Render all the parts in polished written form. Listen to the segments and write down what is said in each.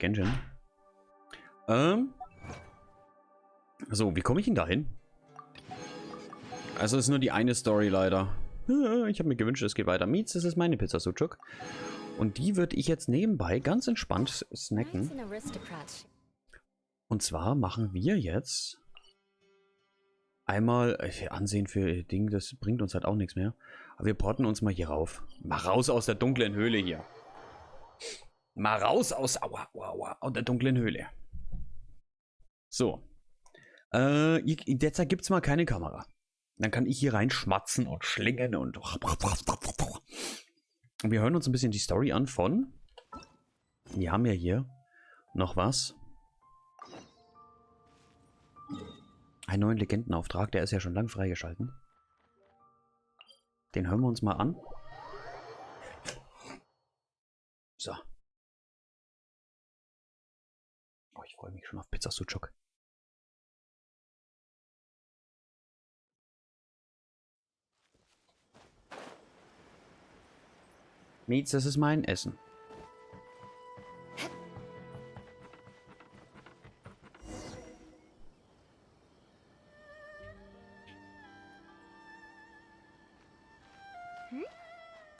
Genshin. So, wie komme ich denn da hin? Also ist nur die eine Story leider. Ich habe mir gewünscht, es geht weiter. Mietz, das ist meine Pizza Sucuk. Und die würde ich jetzt nebenbei ganz entspannt snacken. Und zwar machen wir jetzt einmal Ansehen für Ding, das bringt uns halt auch nichts mehr. Aber wir porten uns mal hier rauf. Mal raus aus der dunklen Höhle hier. Mal raus aus der dunklen Höhle. So. Derzeit gibt es mal keine Kamera. Dann kann ich hier reinschmatzen und schlingen und wir hören uns ein bisschen die Story an von... Wir haben ja hier noch was. Einen neuen Legendenauftrag, der ist ja schon lang freigeschalten. Den hören wir uns mal an. So. Oh, ich freue mich schon auf Pizza Sucuk. Mietz, das ist mein Essen.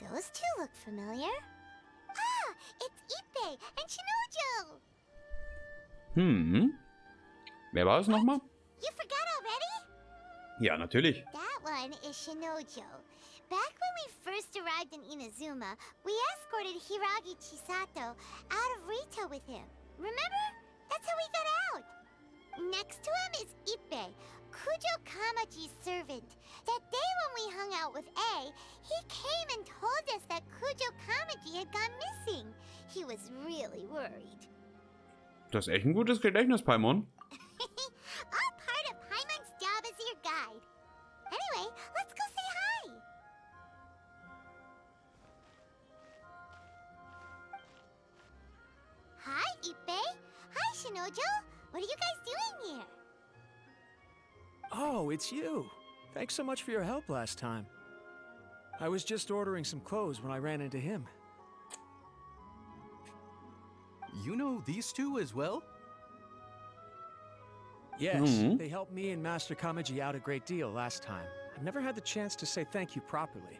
Those two look familiar. Ah, it's Ippei and Shinojo. Wer war es nochmal? You forgot already? Ja, natürlich. That one is Shinojo. Back when we first arrived in Inazuma, we escorted Hiragi Chisato out of Rito with him. Remember? That's how we got out. Next to him is Ippei, Kujo Kamaji's servant. That day when we hung out with A, he came and told us that Kujo Kamaji had gone missing. He was really worried. Das ist echt ein gutes Gedächtnis, Paimon. All part of Paimon's job as your guide. Anyway, let's go say hi. Hi, Ippei. Hi, Shinojo. What are you guys doing here? Oh, it's you. Thanks so much for your help last time. I was just ordering some clothes when I ran into him. You know these two as well? Yes, they helped me and Master Kamaji out a great deal last time. I've never had the chance to say thank you properly.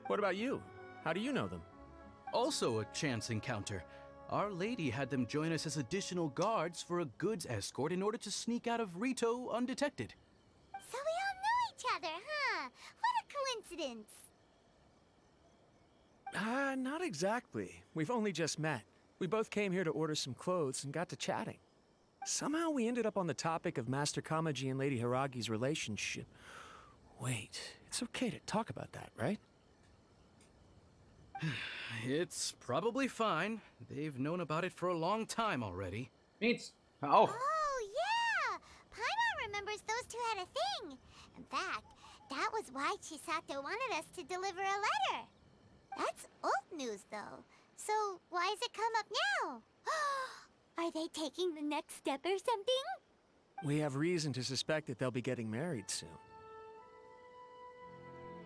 What about you? How do you know them? Also a chance encounter. Our lady had them join us as additional guards for a goods escort in order to sneak out of Rito undetected. So we all know each other, huh? What a coincidence. Not exactly. We've only just met. We both came here to order some clothes and got to chatting. Somehow we ended up on the topic of Master Kamaji and Lady Hiragi's relationship. Wait, it's okay to talk about that, right? It's probably fine. They've known about it for a long time already. Mietz, hör auf. Oh, yeah! Paimon remembers those two had a thing. In fact, that was why Chisato wanted us to deliver a letter. That's old news, though. So why has it come up now? Are they taking the next step or something? We have reason to suspect that they'll be getting married soon.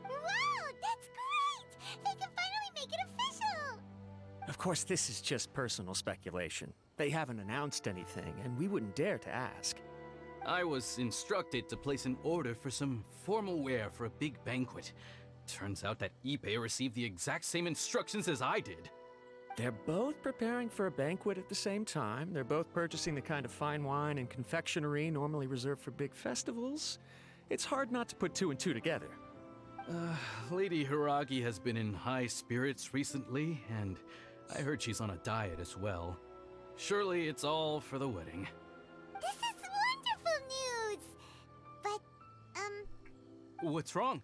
Wow, that's great! They can finally make it official! Of course, this is just personal speculation. They haven't announced anything, and we wouldn't dare to ask. I was instructed to place an order for some formal wear for a big banquet. Turns out that Ippei received the exact same instructions as I did. They're both preparing for a banquet at the same time. They're both purchasing the kind of fine wine and confectionery normally reserved for big festivals. It's hard not to put two and two together. Lady Hiragi has been in high spirits recently, and I heard she's on a diet as well. Surely it's all for the wedding. This is wonderful news! But, What's wrong?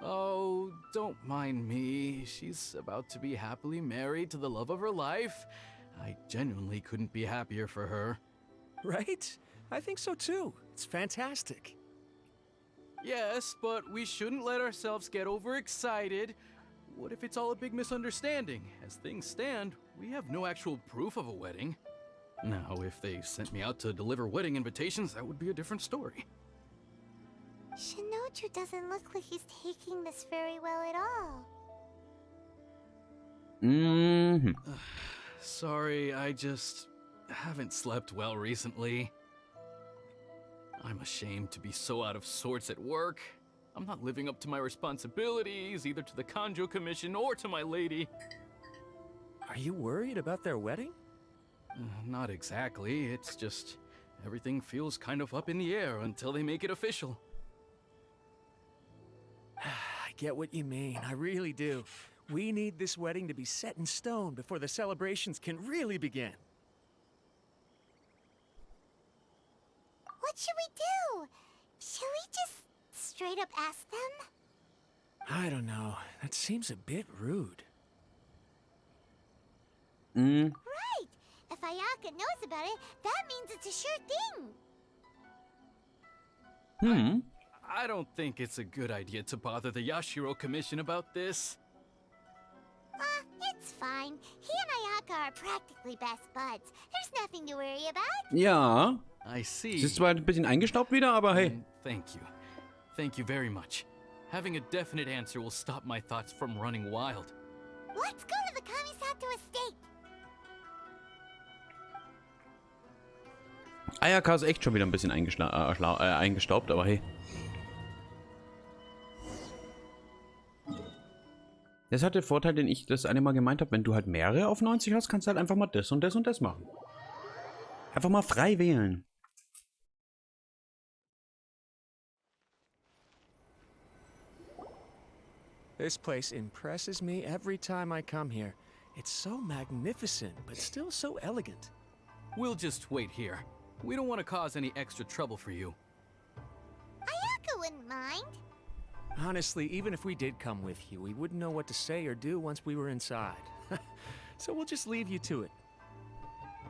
Oh, don't mind me. She's about to be happily married to the love of her life. I genuinely couldn't be happier for her. Right? I think so too. It's fantastic. Yes, but we shouldn't let ourselves get overexcited. What if it's all a big misunderstanding? As things stand, we have no actual proof of a wedding. Now, if they sent me out to deliver wedding invitations, that would be a different story. Shinoju doesn't look like he's taking this very well at all. Sorry, I just haven't slept well recently. I'm ashamed to be so out of sorts at work. I'm not living up to my responsibilities, either to the Kanjo Commission or to my lady. Are you worried about their wedding? Not exactly, it's just everything feels kind of up in the air until they make it official. I get what you mean, I really do. We need this wedding to be set in stone before the celebrations can really begin. What should we do? Should we just straight up ask them? I don't know. That seems a bit rude. Right! If Ayaka knows about it, that means it's a sure thing. I don't think it's a good idea to bother the Yashiro Commission about this. It's fine. He and Ayaka are practically best buds. There's nothing to worry about. Ja. I see. Es ist zwar ein bisschen eingestaubt wieder, aber hey. Thank you. Thank you very much. Having a definite answer will stop my thoughts from running wild. Let's go to the Kamisato estate. Ayaka ist echt schon wieder ein bisschen eingestaubt, aber hey. Das hat den Vorteil, den ich das eine Mal gemeint habe, wenn du halt mehrere auf 90 hast, kannst du halt einfach mal das und das und das machen. Einfach mal frei wählen. This place impresses me every time I come here. It's so magnificent, but still so elegant. We'll just wait here. We don't want to cause any extra trouble for you. Ayaka wouldn't mind. Honestly, even if we did come with you, we wouldn't know what to say or do once we were inside. So we'll just leave you to it.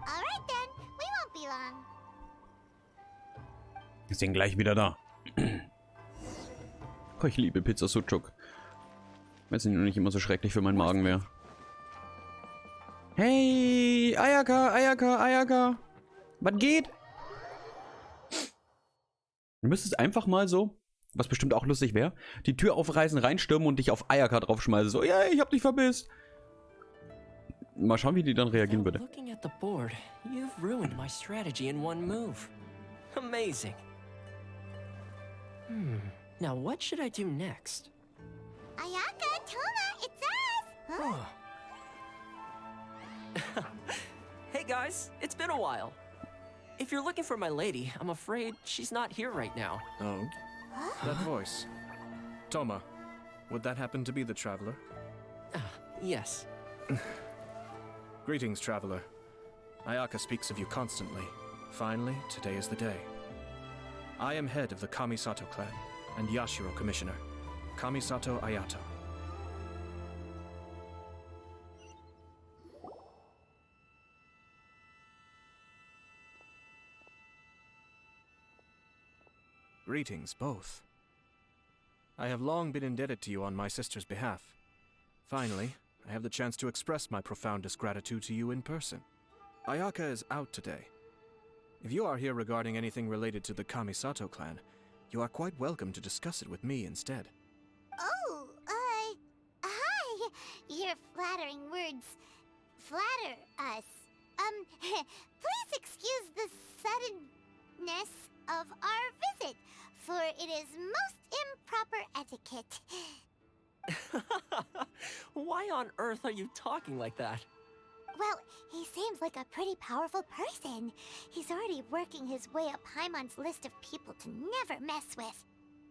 Alright then, we won't be long. Wir sind gleich wieder da. Oh, ich liebe Pizza Sucuk. Wenn es nicht immer so schrecklich für meinen Magen wäre. Hey, Ayaka, Ayaka, Ayaka. Was geht? Du müsstest einfach mal so, was bestimmt auch lustig wäre, die Tür aufreißen, reinstürmen und dich auf Ayaka draufschmeißen. So, ja, ich hab dich vermisst. Mal schauen, wie die dann reagieren würde. Looking at the board, you've ruined my strategy in one move. Amazing. Now what should I do next? Ayaka, Toma, it's us! Huh? Hey guys, it's been a while. If you're looking for my lady, I'm afraid she's not here right now. Oh? That voice. Toma, would that happen to be the traveler? Yes. Greetings, traveler. Ayaka speaks of you constantly. Finally, today is the day. I am head of the Kamisato clan and Yashiro commissioner, Kamisato Ayato. Greetings, both. I have long been indebted to you on my sister's behalf. Finally, I have the chance to express my profoundest gratitude to you in person. Ayaka is out today. If you are here regarding anything related to the Kamisato clan, you are quite welcome to discuss it with me instead. Oh, hi! Your flattering words flatter us. Please excuse the suddenness of our visit, for it is most improper etiquette. Why on earth are you talking like that? Well, he seems like a pretty powerful person. He's already working his way up Paimon's list of people to never mess with.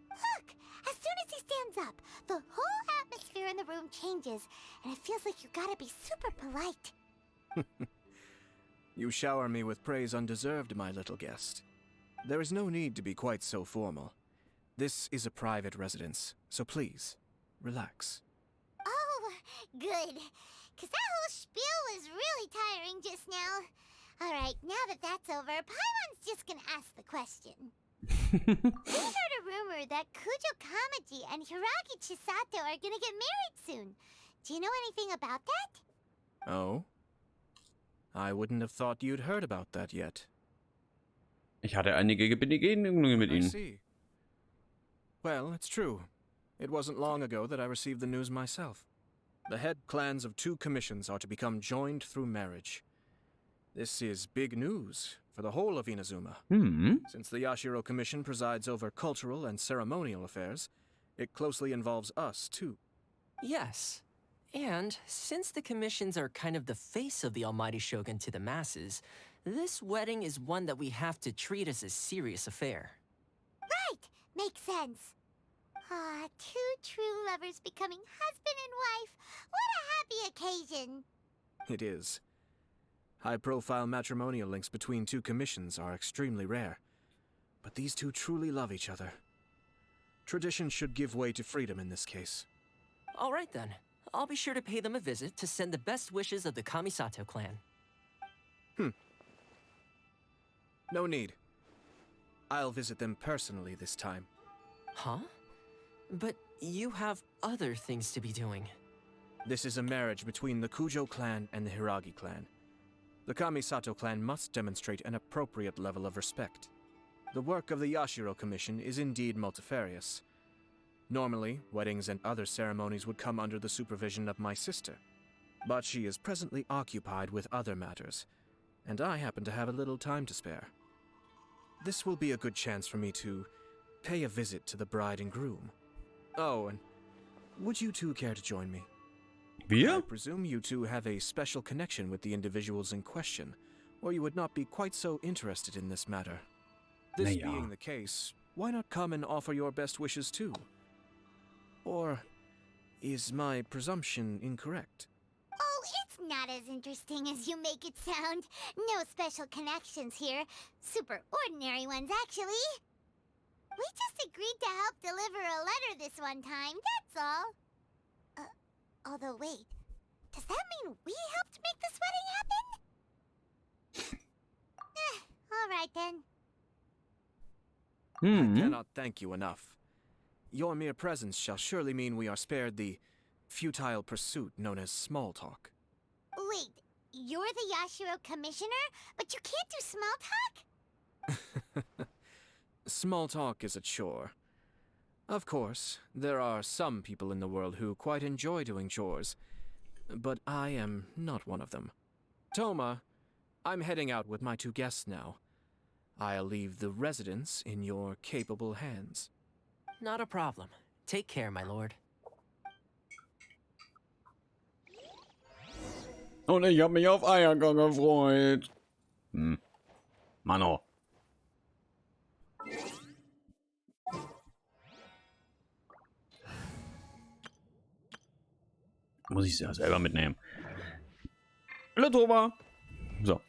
Look! As soon as he stands up, the whole atmosphere in the room changes, and it feels like you gotta be super polite. You shower me with praise undeserved, my little guest. There is no need to be quite so formal. This is a private residence, so please, relax. Oh, good. Because that whole spiel was really tiring just now. Alright, now that that's over, Paimon's just gonna ask the question. We heard a rumor that Kujo Kamaji and Hiragi Chisato are gonna get married soon. Do you know anything about that? Oh? I wouldn't have thought you'd heard about that yet. Ich hatte einige Begegnungen mit I ihnen. see. Well, it's true. It wasn't long ago that I received the news myself. The head clans of 2 commissions are to become joined through marriage. This is big news for the whole of Inazuma. Since the Yashiro Commission presides over cultural and ceremonial affairs, it closely involves us, too. Yes. And since the commissions are kind of the face of the Almighty Shogun to the masses, this wedding is one that we have to treat as a serious affair. Right! Makes sense. Ah, 2 true lovers becoming husband and wife. What a happy occasion. It is. High-profile matrimonial links between 2 commissions are extremely rare. But these 2 truly love each other. Tradition should give way to freedom in this case. All right then. I'll be sure to pay them a visit to send the best wishes of the Kamisato clan. No need. I'll visit them personally this time. Huh? But you have other things to be doing. This is a marriage between the Kujo clan and the Hiragi clan. The Kamisato clan must demonstrate an appropriate level of respect. The work of the Yashiro Commission is indeed multifarious. Normally, weddings and other ceremonies would come under the supervision of my sister. But she is presently occupied with other matters, and I happen to have a little time to spare. This will be a good chance for me to pay a visit to the bride and groom. Oh, and would you 2 care to join me? I Wir? presume you 2 have a special connection with the individuals in question, or you would not be quite so interested in this matter. This Naja. being the case, why not come and offer your best wishes too? Or is my presumption incorrect? Oh, it's not as interesting as you make it sound. No special connections here. Super ordinary ones, actually. We just agreed to help deliver a letter this one time, that's all. Although, wait. Does that mean we helped make this wedding happen? All right then. I cannot thank you enough. Your mere presence shall surely mean we are spared the futile pursuit known as small talk. Wait, you're the Yashiro Commissioner, but you can't do small talk? Small talk is a chore. Of course, there are some people in the world who quite enjoy doing chores, but I am not one of them. Toma, I'm heading out with my 2 guests now. I'll leave the residence in your capable hands. Not a problem. Take care, my lord. Und ich habe mich auf Eiergang gefreut. Mano. Muss ich es ja selber mitnehmen. Hallo, Toma. So.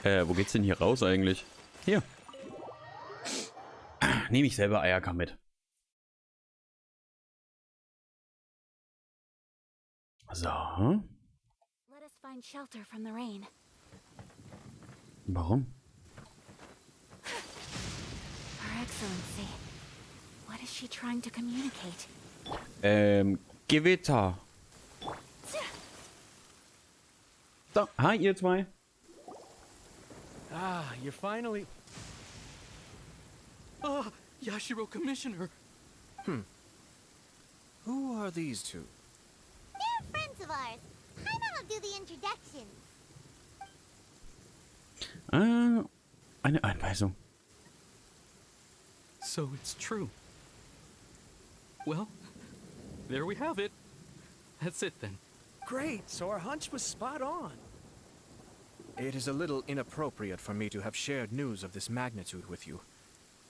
Wo geht's denn hier raus eigentlich? Hier. Nehme ich selber Eierkam mit. So. Let us find shelter from the rain. Warum? Her Excellency. What is she trying to communicate? Gewitter. So, hi ihr 2. Ah, you're finally... Ah, Yashiro Commissioner. Who are these 2? They're friends of ours. Paimon will do the introductions. Eine Anweisung. So it's true. Well, there we have it. That's it then. Great, so our hunch was spot on. It is a little inappropriate for me to have shared news of this magnitude with you.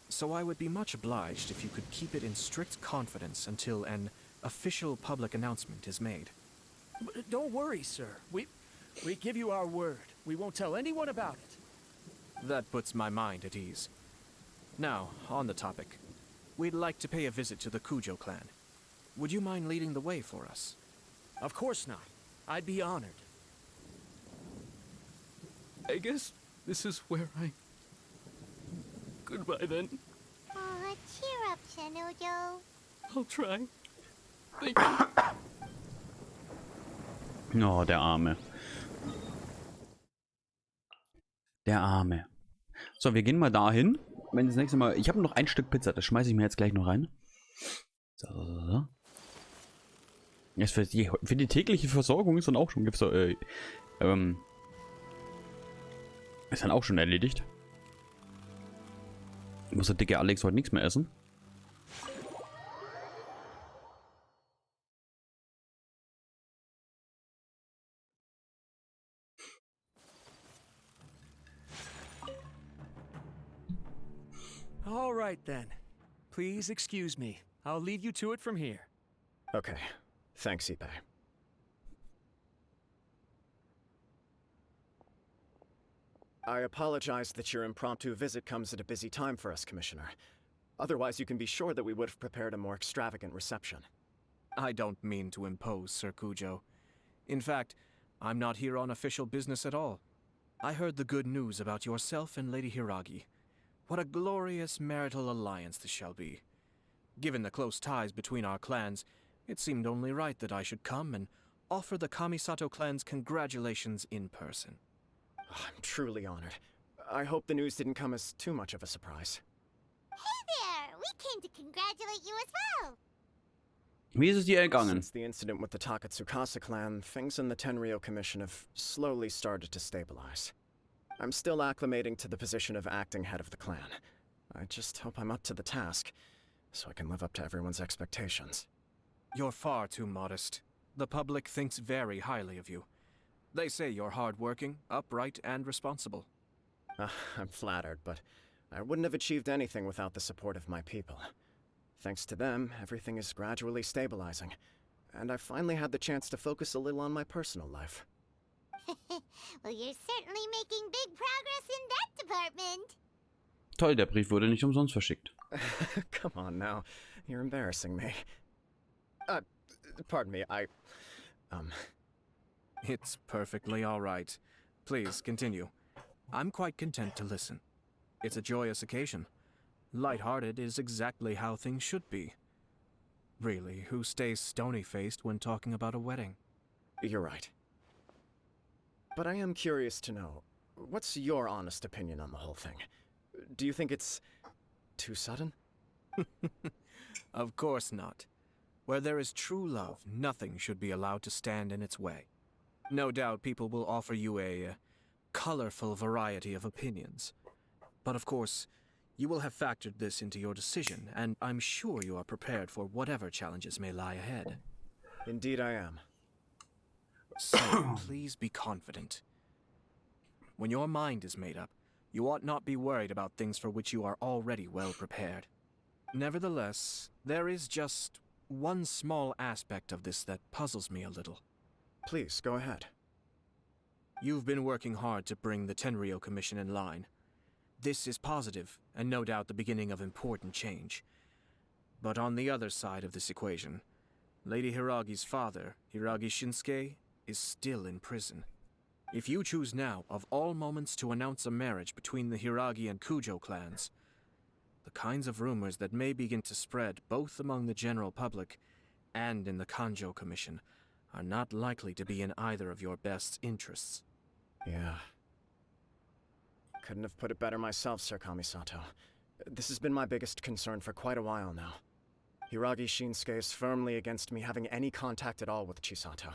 So I would be much obliged if you could keep it in strict confidence until an official public announcement is made. But don't worry, sir. We give you our word. We won't tell anyone about it. That puts my mind at ease. Now, on the topic. We'd like to pay a visit to the Kujo clan. Would you mind leading the way for us? Of course not. I'd be honored. I guess this is where I... Goodbye then. Aw, cheer up, Shanojo. I'll try. Thank you. Oh, der Arme. Der Arme. So, wir gehen mal dahin. Wenn das nächste Mal... Ich habe noch ein Stück Pizza, das schmeiße ich mir jetzt gleich noch rein. So. Jetzt für die tägliche Versorgung ist dann auch schon, ist dann auch schon erledigt. Muss der dicke Alex heute nichts mehr essen? All right then. Please excuse me. I'll lead you to it from here. Okay. Thanks, Ipe. I apologize that your impromptu visit comes at a busy time for us, Commissioner. Otherwise, you can be sure that we would have prepared a more extravagant reception. I don't mean to impose, Sir Kujo. In fact, I'm not here on official business at all. I heard the good news about yourself and Lady Hiragi. What a glorious marital alliance this shall be. Given the close ties between our clans, it seemed only right that I should come and offer the Kamisato clan's congratulations in person. I'm truly honored. I hope the news didn't come as too much of a surprise. Hey there! We came to congratulate you as well! Wie ist es dir ergangen? Since the incident with the Takatsukasa clan, things in the Tenryou Commission have slowly started to stabilize. I'm still acclimating to the position of acting head of the clan. I just hope I'm up to the task, so I can live up to everyone's expectations. You're far too modest. The public thinks very highly of you. They say you're hardworking, upright, and responsible. I'm flattered, but I wouldn't have achieved anything without the support of my people. Thanks to them, everything is gradually stabilizing, and I finally had the chance to focus a little on my personal life. Well, you're certainly making big progress in that department. Toll, der Brief wurde nicht umsonst verschickt. Come on now, you're embarrassing me. Pardon me, It's perfectly all right. Please, continue. I'm quite content to listen. It's a joyous occasion. Light-hearted is exactly how things should be. Really, who stays stony-faced when talking about a wedding? You're right. But I am curious to know, what's your honest opinion on the whole thing? Do you think it's too sudden? Of course not. Where there is true love, nothing should be allowed to stand in its way. No doubt people will offer you a colorful variety of opinions. But of course, you will have factored this into your decision, and I'm sure you are prepared for whatever challenges may lie ahead. Indeed I am. So, please be confident. When your mind is made up, you ought not be worried about things for which you are already well prepared. Nevertheless, there is just one small aspect of this that puzzles me a little. Please, go ahead. You've been working hard to bring the Tenryou Commission in line. This is positive, and no doubt the beginning of important change. But on the other side of this equation, Lady Hiragi's father, Hiragi Shinsuke, is still in prison. If you choose now, of all moments, to announce a marriage between the Hiragi and Kujo clans, the kinds of rumors that may begin to spread both among the general public and in the Kanjo Commission are not likely to be in either of your best interests. Yeah. Couldn't have put it better myself, Sir Kamisato. This has been my biggest concern for quite a while now. Hiragi Shinsuke is firmly against me having any contact at all with Chisato.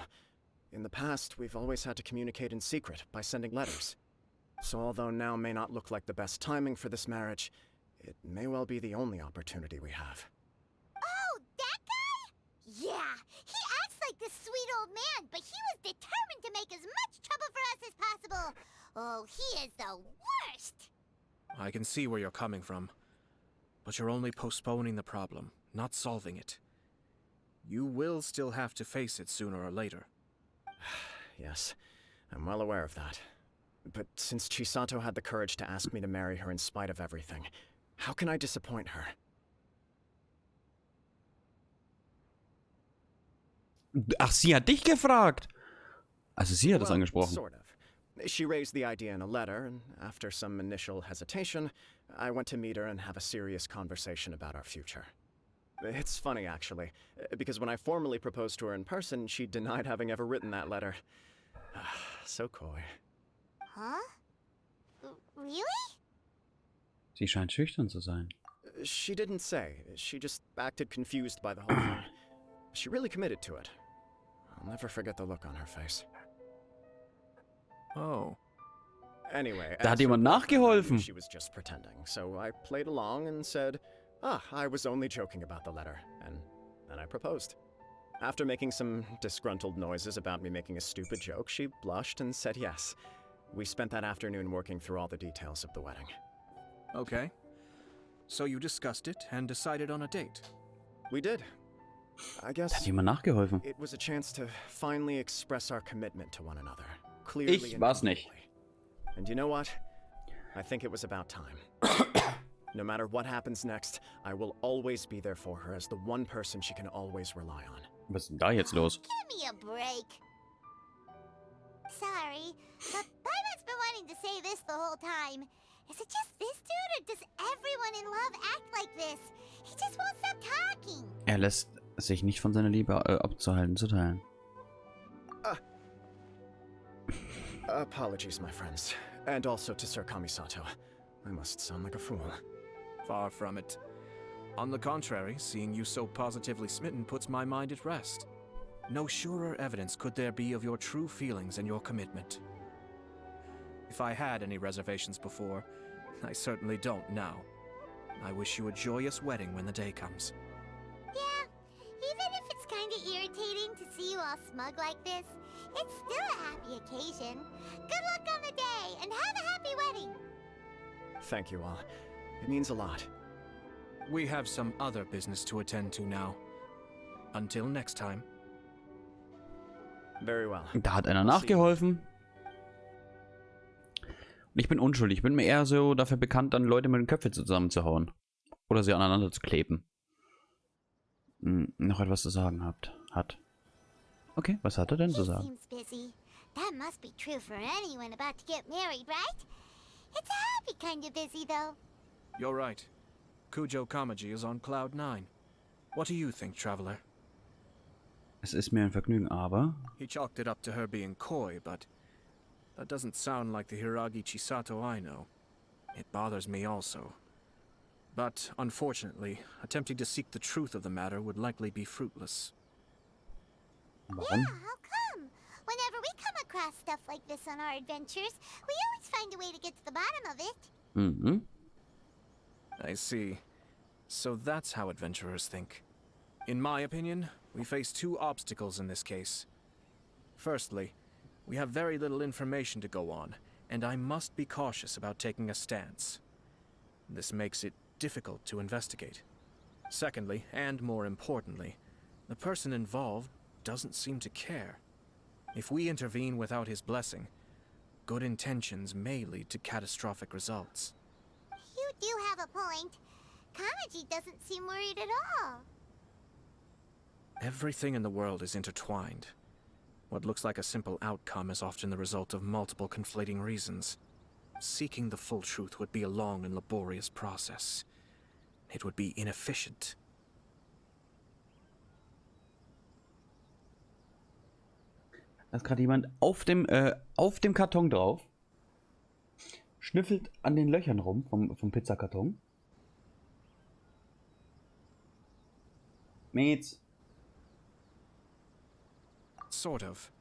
In the past, we've always had to communicate in secret by sending letters. So although now may not look like the best timing for this marriage, it may well be the only opportunity we have. Oh, that guy? Yeah, he acts like this sweet old man, but he was determined to make as much trouble for us as possible. Oh, he is the worst! I can see where you're coming from, but you're only postponing the problem, not solving it. You will still have to face it sooner or later. Yes, I'm well aware of that. But since Chisato had the courage to ask me to marry her in spite of everything, how can I disappoint her? Ach, sie hat dich gefragt. Also sie hat das angesprochen. Sort of. She raised the idea in a letter, and after some initial hesitation, I went to meet her and have a serious conversation about our future. It's funny, actually, because when I formally proposed to her in person, she denied having ever written that letter. So coy. Huh? Really? Sie scheint schüchtern zu sein. She didn't say. She just acted confused by the whole thing. She really committed to it. I'll never forget the look on her face. Oh. Anyway, Da hat as her jemand boyfriend, I knew nachgeholfen. she was just pretending, so I played along and said, I was only joking about the letter, and then I proposed. After making some disgruntled noises about me making a stupid joke, she blushed and said yes. We spent that afternoon working through all the details of the wedding. Okay. So you discussed it and decided on a date. We did. I Da hat guess jemand nachgeholfen. it was a chance to finally express our commitment to one another. Clearly Ich and war's nicht. completely. And you know what? I think it was about time. No matter what happens next, I will always be there for her as the one person she can always rely on. Was ist denn da jetzt los? Give me a break. Sorry, but Paimon's been wanting to say this the whole time. Is it just this dude, or does everyone in love act like this? He just won't stop talking. Er lässt sich nicht von seiner Liebe abzuhalten zu teilen. Apologies, my friends. And also to Sir Kamisato. I must sound like a fool. Far from it. On the contrary, seeing you so positively smitten puts my mind at rest. No surer evidence could there be of your true feelings and your commitment. If I had any reservations before, I certainly don't now. I wish you a joyous wedding when the day comes. Yeah, even if it's kind of irritating to see you all smug like this, it's still a happy occasion. Good luck on the day, and have a happy wedding. Thank you all. It means a lot. We have some other business to attend to now. Until next time. Very well. Da hat einer nachgeholfen. Und ich bin unschuldig. Ich bin mir eher so dafür bekannt, dann Leute mit den Köpfen zusammenzuhauen. Oder sie aneinander zu kleben. Noch etwas zu sagen hat. Okay, was hat er denn zu He sagen? seems busy. That must be true for anyone about to get married, right? It's a happy kind of busy, though. You're right. Kujo Kamaji is on cloud 9. What do you think, traveler? Es ist mir ein Vergnügen, aber... He chalked it up to her being coy, but that doesn't sound like the Hiragi Chisato I know. It bothers me also. But, unfortunately, attempting to seek the truth of the matter would likely be fruitless. Yeah, Warum? how come? Whenever we come across stuff like this on our adventures, we always find a way to get to the bottom of it. Mhm. I see. So that's how adventurers think. In my opinion, we face two obstacles in this case. Firstly, we have very little information to go on, and I must be cautious about taking a stance. This makes it difficult to investigate. Secondly, and more importantly, the person involved doesn't seem to care. If we intervene without his blessing, good intentions may lead to catastrophic results. You do have a point. Kamaji doesn't seem worried at all. Everything in the world is intertwined. What looks like a simple outcome is often the result of multiple conflating reasons. Seeking the full truth would be a long and laborious process. It would be inefficient. Da ist gerade jemand auf dem Karton drauf. Schnüffelt an den Löchern rum vom Pizzakarton. Mates. Sort of.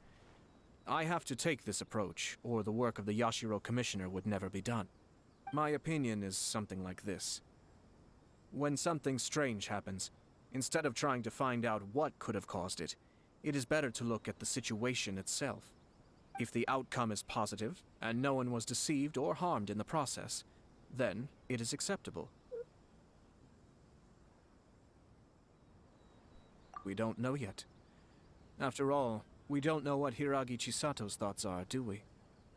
I have to take this approach, or the work of the Yashiro Commissioner would never be done. My opinion is something like this. When something strange happens, instead of trying to find out what could have caused it, it is better to look at the situation itself. If the outcome is positive, and no one was deceived or harmed in the process, then it is acceptable. We don't know yet. After all, we don't know what Hiragi Chisato's thoughts are, do we?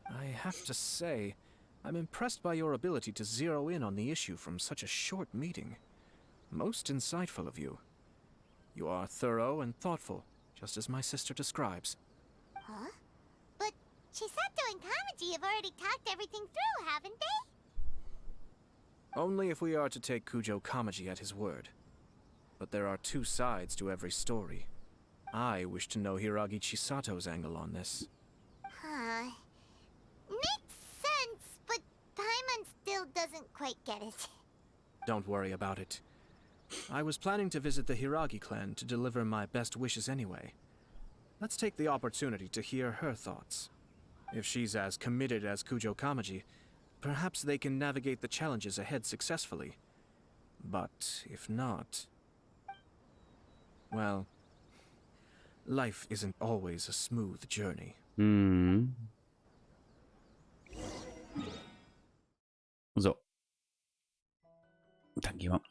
I have to say, I'm impressed by your ability to zero in on the issue from such a short meeting. Most insightful of you. You are thorough and thoughtful, just as my sister describes. Huh? But Chisato and Kamaji have already talked everything through, haven't they? Only if we are to take Kujo Kamaji at his word. But there are two sides to every story. I wish to know Hiragi Chisato's angle on this. Huh. Makes sense, but Paimon still doesn't quite get it. Don't worry about it. I was planning to visit the Hiragi clan to deliver my best wishes anyway. let's take the opportunity to hear her thoughts. If she's as committed as Kujo Kamaji, perhaps they can navigate the challenges ahead successfully. But if not, well, life isn't always a smooth journey. So. Dann gehen wir.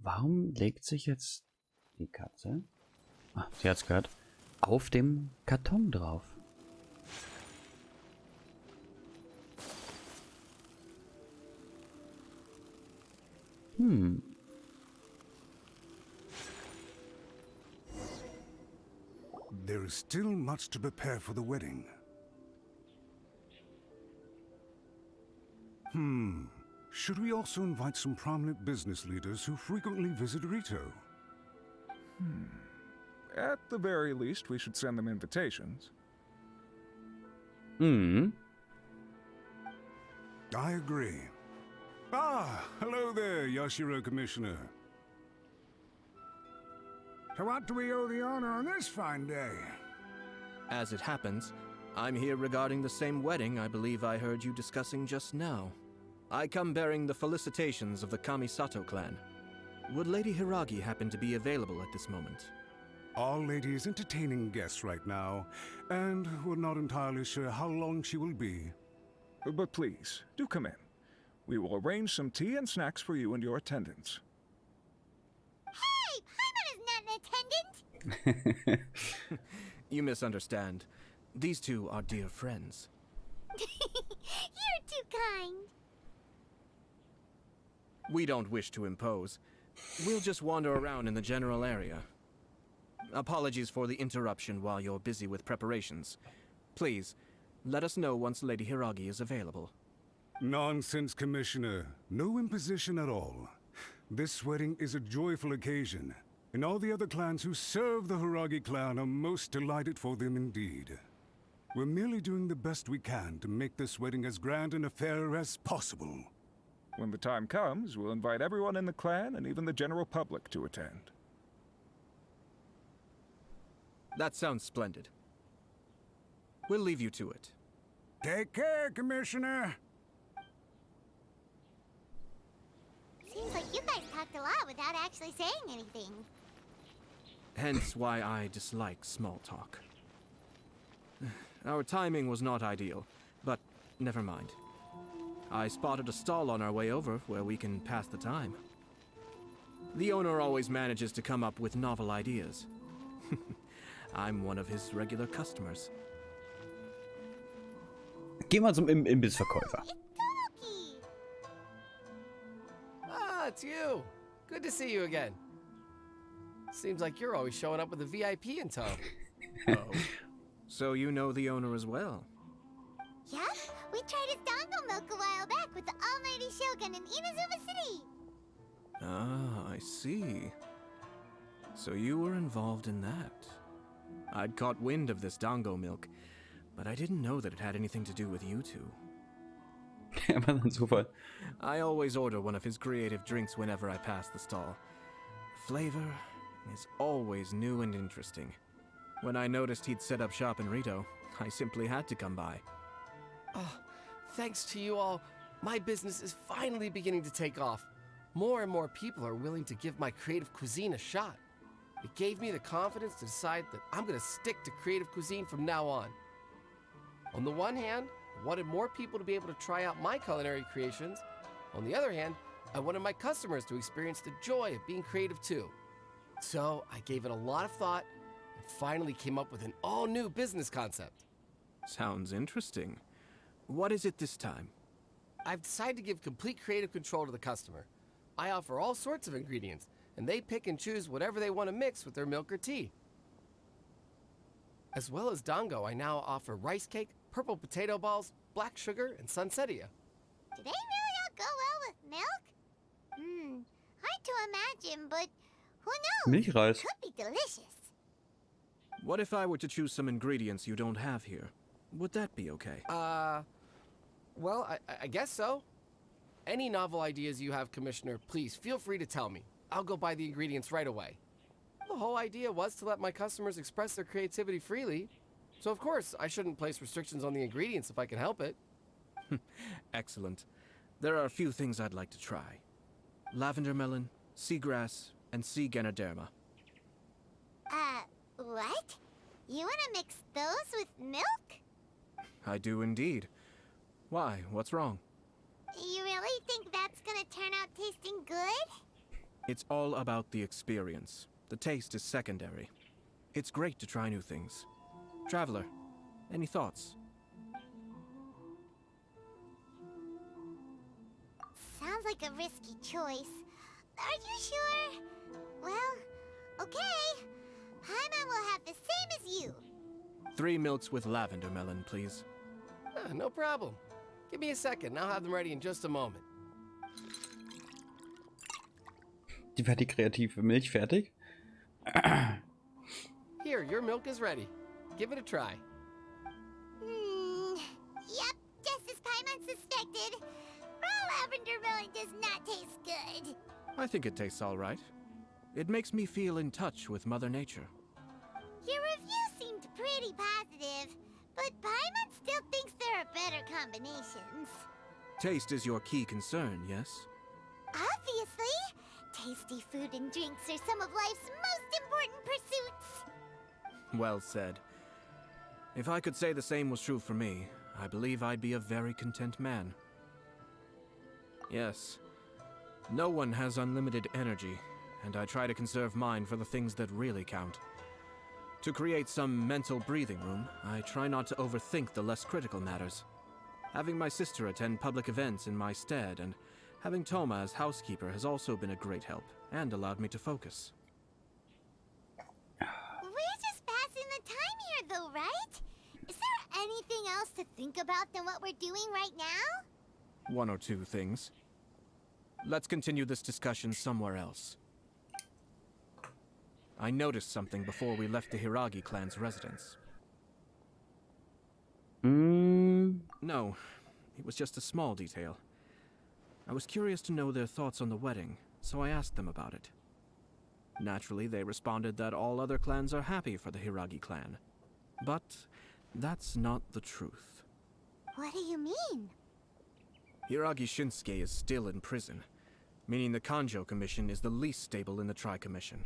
Warum legt sich jetzt die Katze, sie hat's gehört, auf dem Karton drauf? There is still much to prepare for the wedding. Should we also invite some prominent business leaders who frequently visit Rito? At the very least, we should send them invitations. I agree. Ah, hello there, Yashiro Commissioner. To what do we owe the honor on this fine day? As it happens, I'm here regarding the same wedding I believe I heard you discussing just now. I come bearing the felicitations of the Kamisato clan. Would Lady Hiragi happen to be available at this moment? Our lady is entertaining guests right now, and we're not entirely sure how long she will be. But please, do come in. We will arrange some tea and snacks for you and your attendants. Hey, Paimon is not an attendant! You misunderstand. These two are dear friends. You're too kind. We don't wish to impose. We'll just wander around in the general area. Apologies for the interruption while you're busy with preparations. Please, let us know once Lady Hiragi is available. Nonsense, Commissioner. No imposition at all. This wedding is a joyful occasion, and all the other clans who serve the Hiragi clan are most delighted for them indeed. We're merely doing the best we can to make this wedding as grand an affair as possible. When the time comes, we'll invite everyone in the clan and even the general public to attend. That sounds splendid. We'll leave you to it. Take care, Commissioner. Seems like you guys talked a lot without actually saying anything. Hence why I dislike small talk. Our timing was not ideal, but never mind. I spotted a stall on our way over where we can pass the time. The owner always manages to come up with novel ideas. I'm one of his regular customers. Gehen wir zum Imbissverkäufer. It's Toki! Ah, it's you. Good to see you again. Seems like you're always showing up with a VIP in tow. Oh. So you know the owner as well? Yeah, we tried his dango milk a while back with the almighty shogun in Inazuma City. Ah, I see. So you were involved in that. I'd caught wind of this dango milk, but I didn't know that it had anything to do with you two. Was ein Zufall. I always order one of his creative drinks whenever I pass the stall. The flavor is always new and interesting. When I noticed he'd set up shop in Rito, I simply had to come by. Oh, thanks to you all, my business is finally beginning to take off. More and more people are willing to give my creative cuisine a shot. It gave me the confidence to decide that I'm going to stick to creative cuisine from now on. On the one hand, I wanted more people to be able to try out my culinary creations. On the other hand, I wanted my customers to experience the joy of being creative too. So I gave it a lot of thought and finally came up with an all-new business concept. Sounds interesting. What is it this time? I've decided to give complete creative control to the customer. I offer all sorts of ingredients, and they pick and choose whatever they want to mix with their milk or tea. As well as dango, I now offer rice cake, purple potato balls, black sugar, and sunsettia. Do they really all go well with milk? Hard to imagine, but who knows? Milchreis. Could be delicious. What if I were to choose some ingredients you don't have here? Would that be okay? Well, I guess so. Any novel ideas you have, Commissioner, please feel free to tell me. I'll go buy the ingredients right away. The whole idea was to let my customers express their creativity freely. So of course, I shouldn't place restrictions on the ingredients if I can help it. Excellent. There are a few things I'd like to try. Lavender melon, seagrass, and sea ganoderma. What? You wanna mix those with milk? I do indeed. Why? What's wrong? You really think that's gonna turn out tasting good? It's all about the experience. The taste is secondary. It's great to try new things. Traveler, any thoughts? Sounds like a risky choice. Are you sure? Well, okay. Paimon will have the same as you. 3 milks with lavender melon, please. No problem. Give me a second, I'll have them ready in just a moment. Die war die kreative Milch fertig. Here, your milk is ready. Give it a try. Yep, just as Paimon suspected. Raw lavender melon does not taste good. I think it tastes all right. It makes me feel in touch with Mother Nature. Your review seemed pretty positive, but Paimon still thinks there are better combinations. Taste is your key concern, yes? Obviously! Tasty food and drinks are some of life's most important pursuits. Well said. If I could say the same was true for me, I believe I'd be a very content man. Yes. No one has unlimited energy, and I try to conserve mine for the things that really count. To create some mental breathing room, I try not to overthink the less critical matters. Having my sister attend public events in my stead and having Toma as housekeeper has also been a great help and allowed me to focus. We're just passing the time here though, right? Is there anything else to think about than what we're doing right now? 1 or 2 things. Let's continue this discussion somewhere else. I noticed something before we left the Hiragi clan's residence. No, it was just a small detail. I was curious to know their thoughts on the wedding, so I asked them about it. Naturally, they responded that all other clans are happy for the Hiragi clan. But that's not the truth. What do you mean? Hiragi Shinsuke is still in prison, meaning the Kanjo Commission is the least stable in the Tri-Commission.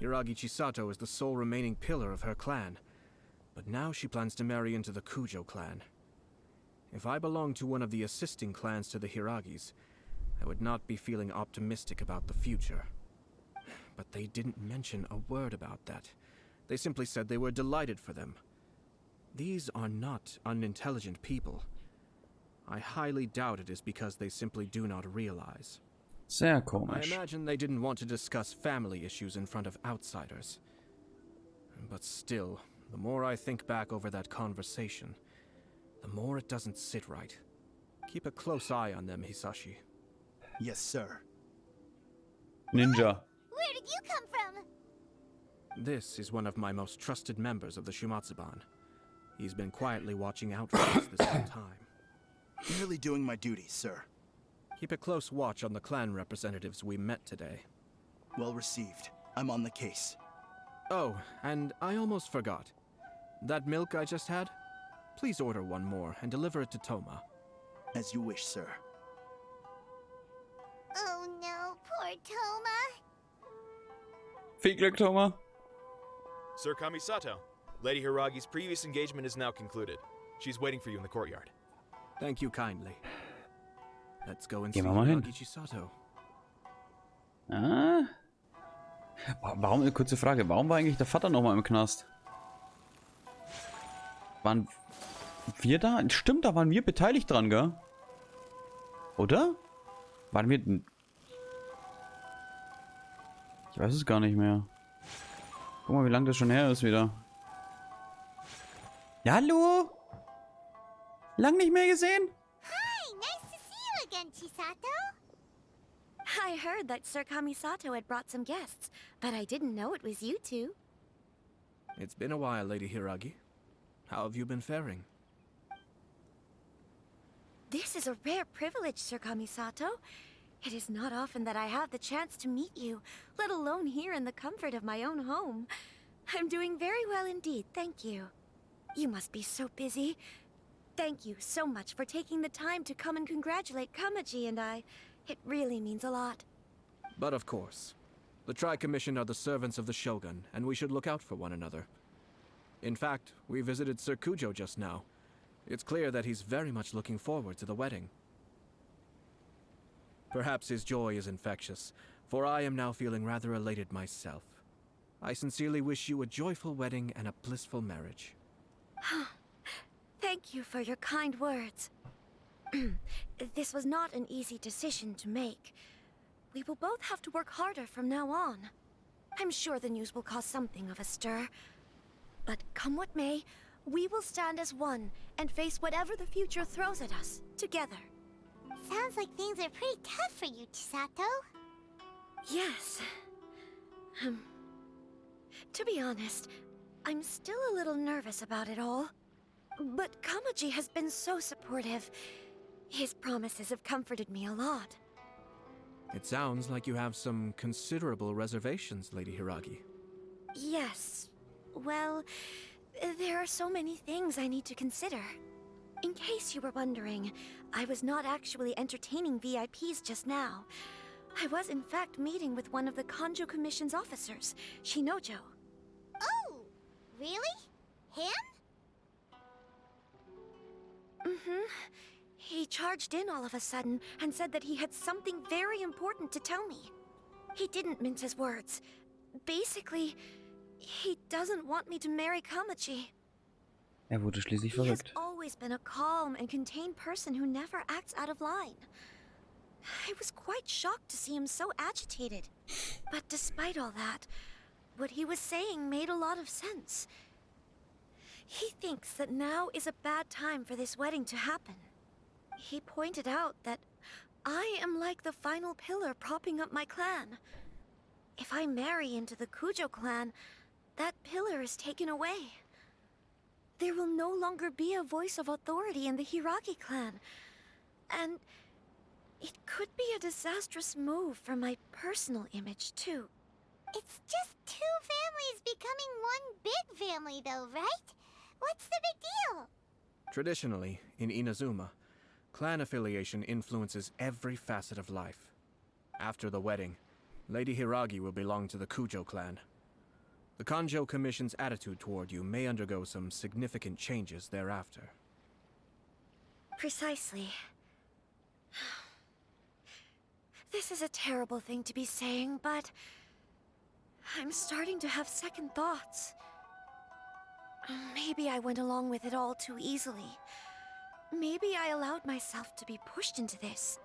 Hiragi Chisato is the sole remaining pillar of her clan, but now she plans to marry into the Kujo clan. If I belonged to one of the assisting clans to the Hiragis, I would not be feeling optimistic about the future. But they didn't mention a word about that. They simply said they were delighted for them. These are not unintelligent people. I highly doubt it is because they simply do not realize. Sehr I komisch. imagine they didn't want to discuss family issues in front of outsiders. But still, the more I think back over that conversation, the more it doesn't sit right. Keep a close eye on them, Hisashi. Yes, sir. Ninja. Where did you come from? This is one of my most trusted members of the Shumatsuban. He's been quietly watching out for us this whole time. Merely doing my duties, sir. Keep a close watch on the clan representatives we met today. Well received. I'm on the case. Oh, and I almost forgot. That milk I just had? Please order one more and deliver it to Toma. As you wish, sir. Oh no, poor Toma. Viel Glück, Toma. Sir Kamisato, Lady Hiragi's previous engagement is now concluded. She's waiting for you in the courtyard. Thank you kindly. Let's go and Gehen see wir mal hin. Hiragi Chisato. Ah. Warum, kurze Frage, warum war eigentlich der Vater nochmal im Knast? Waren wir da? Stimmt, da waren wir beteiligt dran, gell? Oder? Waren wir... Ich weiß es gar nicht mehr. Guck mal, wie lange das schon her ist wieder. Ja, hallo? Lang nicht mehr gesehen? Hi, nice to see you again, Chisato. I heard that Sir Kamisato had brought some guests, but I didn't know it was you two. It's been a while, Lady Hiragi. How have you been faring? This is a rare privilege, Sir Kamisato. It is not often that I have the chance to meet you, let alone here in the comfort of my own home. I'm doing very well indeed, thank you. You must be so busy. Thank you so much for taking the time to come and congratulate Kamaji and I. It really means a lot. But of course. The Tri-Commission are the servants of the Shogun, and we should look out for one another. In fact, we visited Sir Kujo just now. It's clear that he's very much looking forward to the wedding. Perhaps his joy is infectious, for I am now feeling rather elated myself. I sincerely wish you a joyful wedding and a blissful marriage. Thank you for your kind words. This was not an easy decision to make. We will both have to work harder from now on. I'm sure the news will cause something of a stir. But come what may, we will stand as one and face whatever the future throws at us, together. Sounds like things are pretty tough for you, Chisato. Yes. To be honest, I'm still a little nervous about it all. But Kamaji has been so supportive. His promises have comforted me a lot. It sounds like you have some considerable reservations, Lady Hiragi. Yes. Well, there are so many things I need to consider. In case you were wondering, I was not actually entertaining VIPs just now. I was in fact meeting with one of the Kanjo Commission's officers, Shinojo. Oh, really? Him? Mm-hmm. He charged in all of a sudden and said that he had something very important to tell me. He didn't mince his words. Basically, he doesn't want me to marry Kamaji. Wurde schließlich He has verrückt. always been a calm and contained person who never acts out of line. I was quite shocked to see him so agitated. But despite all that, what he was saying made a lot of sense. He thinks that now is a bad time for this wedding to happen. He pointed out that I am like the final pillar propping up my clan. If I marry into the Kujo clan, that pillar is taken away. There will no longer be a voice of authority in the Hiragi clan. And it could be a disastrous move for my personal image, too. It's just two families becoming one big family, though, right? What's the big deal? Traditionally, in Inazuma, clan affiliation influences every facet of life. After the wedding, Lady Hiragi will belong to the Kujo clan. The Kanjo Commission's attitude toward you may undergo some significant changes thereafter. Precisely. This is a terrible thing to be saying, but I'm starting to have second thoughts. Maybe I went along with it all too easily. Maybe I allowed myself to be pushed into this.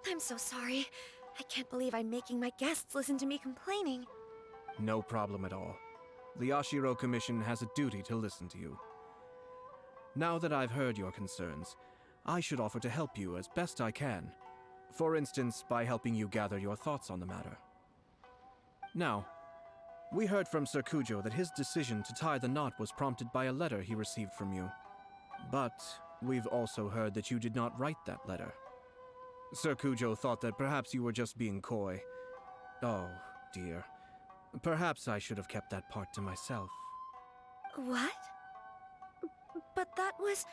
I'm so sorry. I can't believe I'm making my guests listen to me complaining. No problem at all. The Ashiro Commission has a duty to listen to you. Now that I've heard your concerns, I should offer to help you as best I can. For instance, by helping you gather your thoughts on the matter. Now, we heard from Sir Kujo that his decision to tie the knot was prompted by a letter he received from you. But we've also heard that you did not write that letter. Sir Kujo thought that perhaps you were just being coy. Oh, dear. Perhaps I should have kept that part to myself. What? But that was...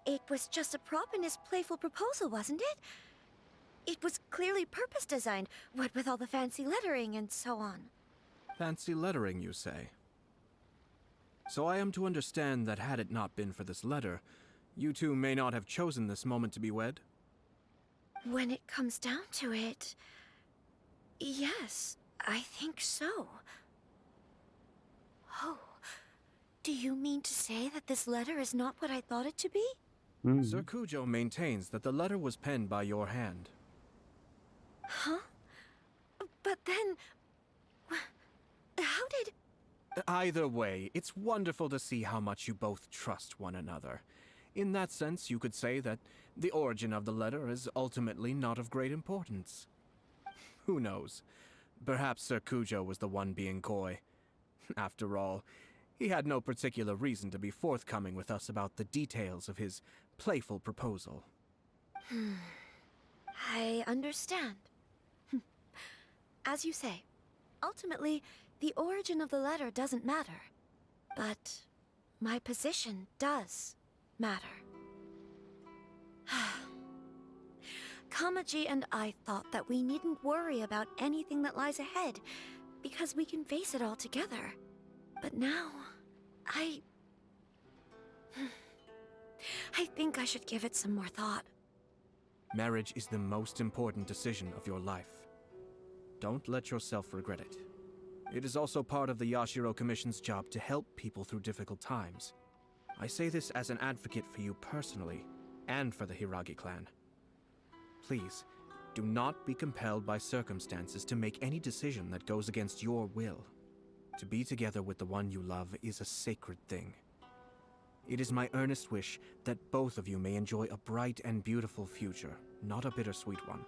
It was just a prop in his playful proposal, wasn't it? It was clearly purpose-designed, what with all the fancy lettering and so on. Fancy lettering, you say? So I am to understand that had it not been for this letter, you two may not have chosen this moment to be wed? When it comes down to it... yes, I think so. Oh, do you mean to say that this letter is not what I thought it to be? Sir Kujo maintains that the letter was penned by your hand. Huh? But then... how did... Either way, it's wonderful to see how much you both trust one another. In that sense, you could say that the origin of the letter is ultimately not of great importance. Who knows? Perhaps Sir Kujo was the one being coy. After all, he had no particular reason to be forthcoming with us about the details of his playful proposal. I understand. As you say, ultimately, the origin of the letter doesn't matter. But my position does matter. Kamaji and I thought that we needn't worry about anything that lies ahead, because we can face it all together. But now, I think I should give it some more thought. Marriage is the most important decision of your life. Don't let yourself regret it. It is also part of the Yashiro Commission's job to help people through difficult times. I say this as an advocate for you personally, and for the Hiragi clan. Please, do not be compelled by circumstances to make any decision that goes against your will. To be together with the one you love is a sacred thing. It is my earnest wish that both of you may enjoy a bright and beautiful future, not a bittersweet one.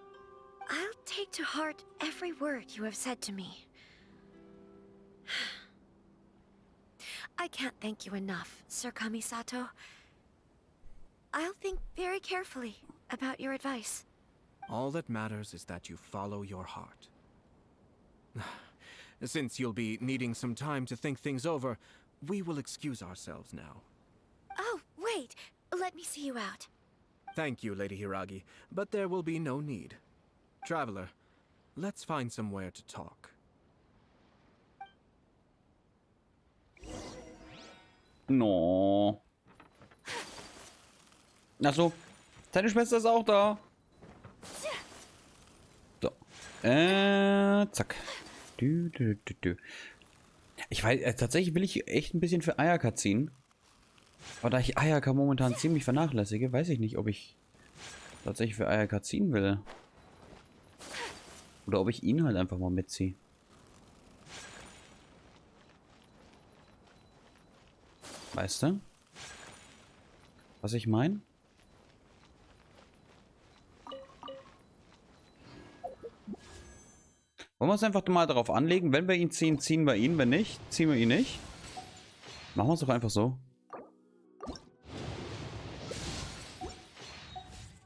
I'll take to heart every word you have said to me. I can't thank you enough, Sir Kamisato. I'll think very carefully about your advice. All that matters is that you follow your heart. Since you'll be needing some time to think things over, we will excuse ourselves now. Oh, wait. Let me see you out. Thank you, Lady Hiragi, but there will be no need. Traveler, let's find somewhere to talk. No. Ach so, deine Schwester ist auch da. So. Zack. Ich weiß, tatsächlich will ich echt ein bisschen für Ayaka ziehen. Aber da ich Ayaka momentan ziemlich vernachlässige, weiß ich nicht, ob ich tatsächlich für Ayaka ziehen will. Oder ob ich ihn halt einfach mal mitziehe. Weißt du? Was ich meine? Wollen wir es einfach mal darauf anlegen? Wenn wir ihn ziehen, ziehen wir ihn. Wenn nicht, ziehen wir ihn nicht. Machen wir es doch einfach so.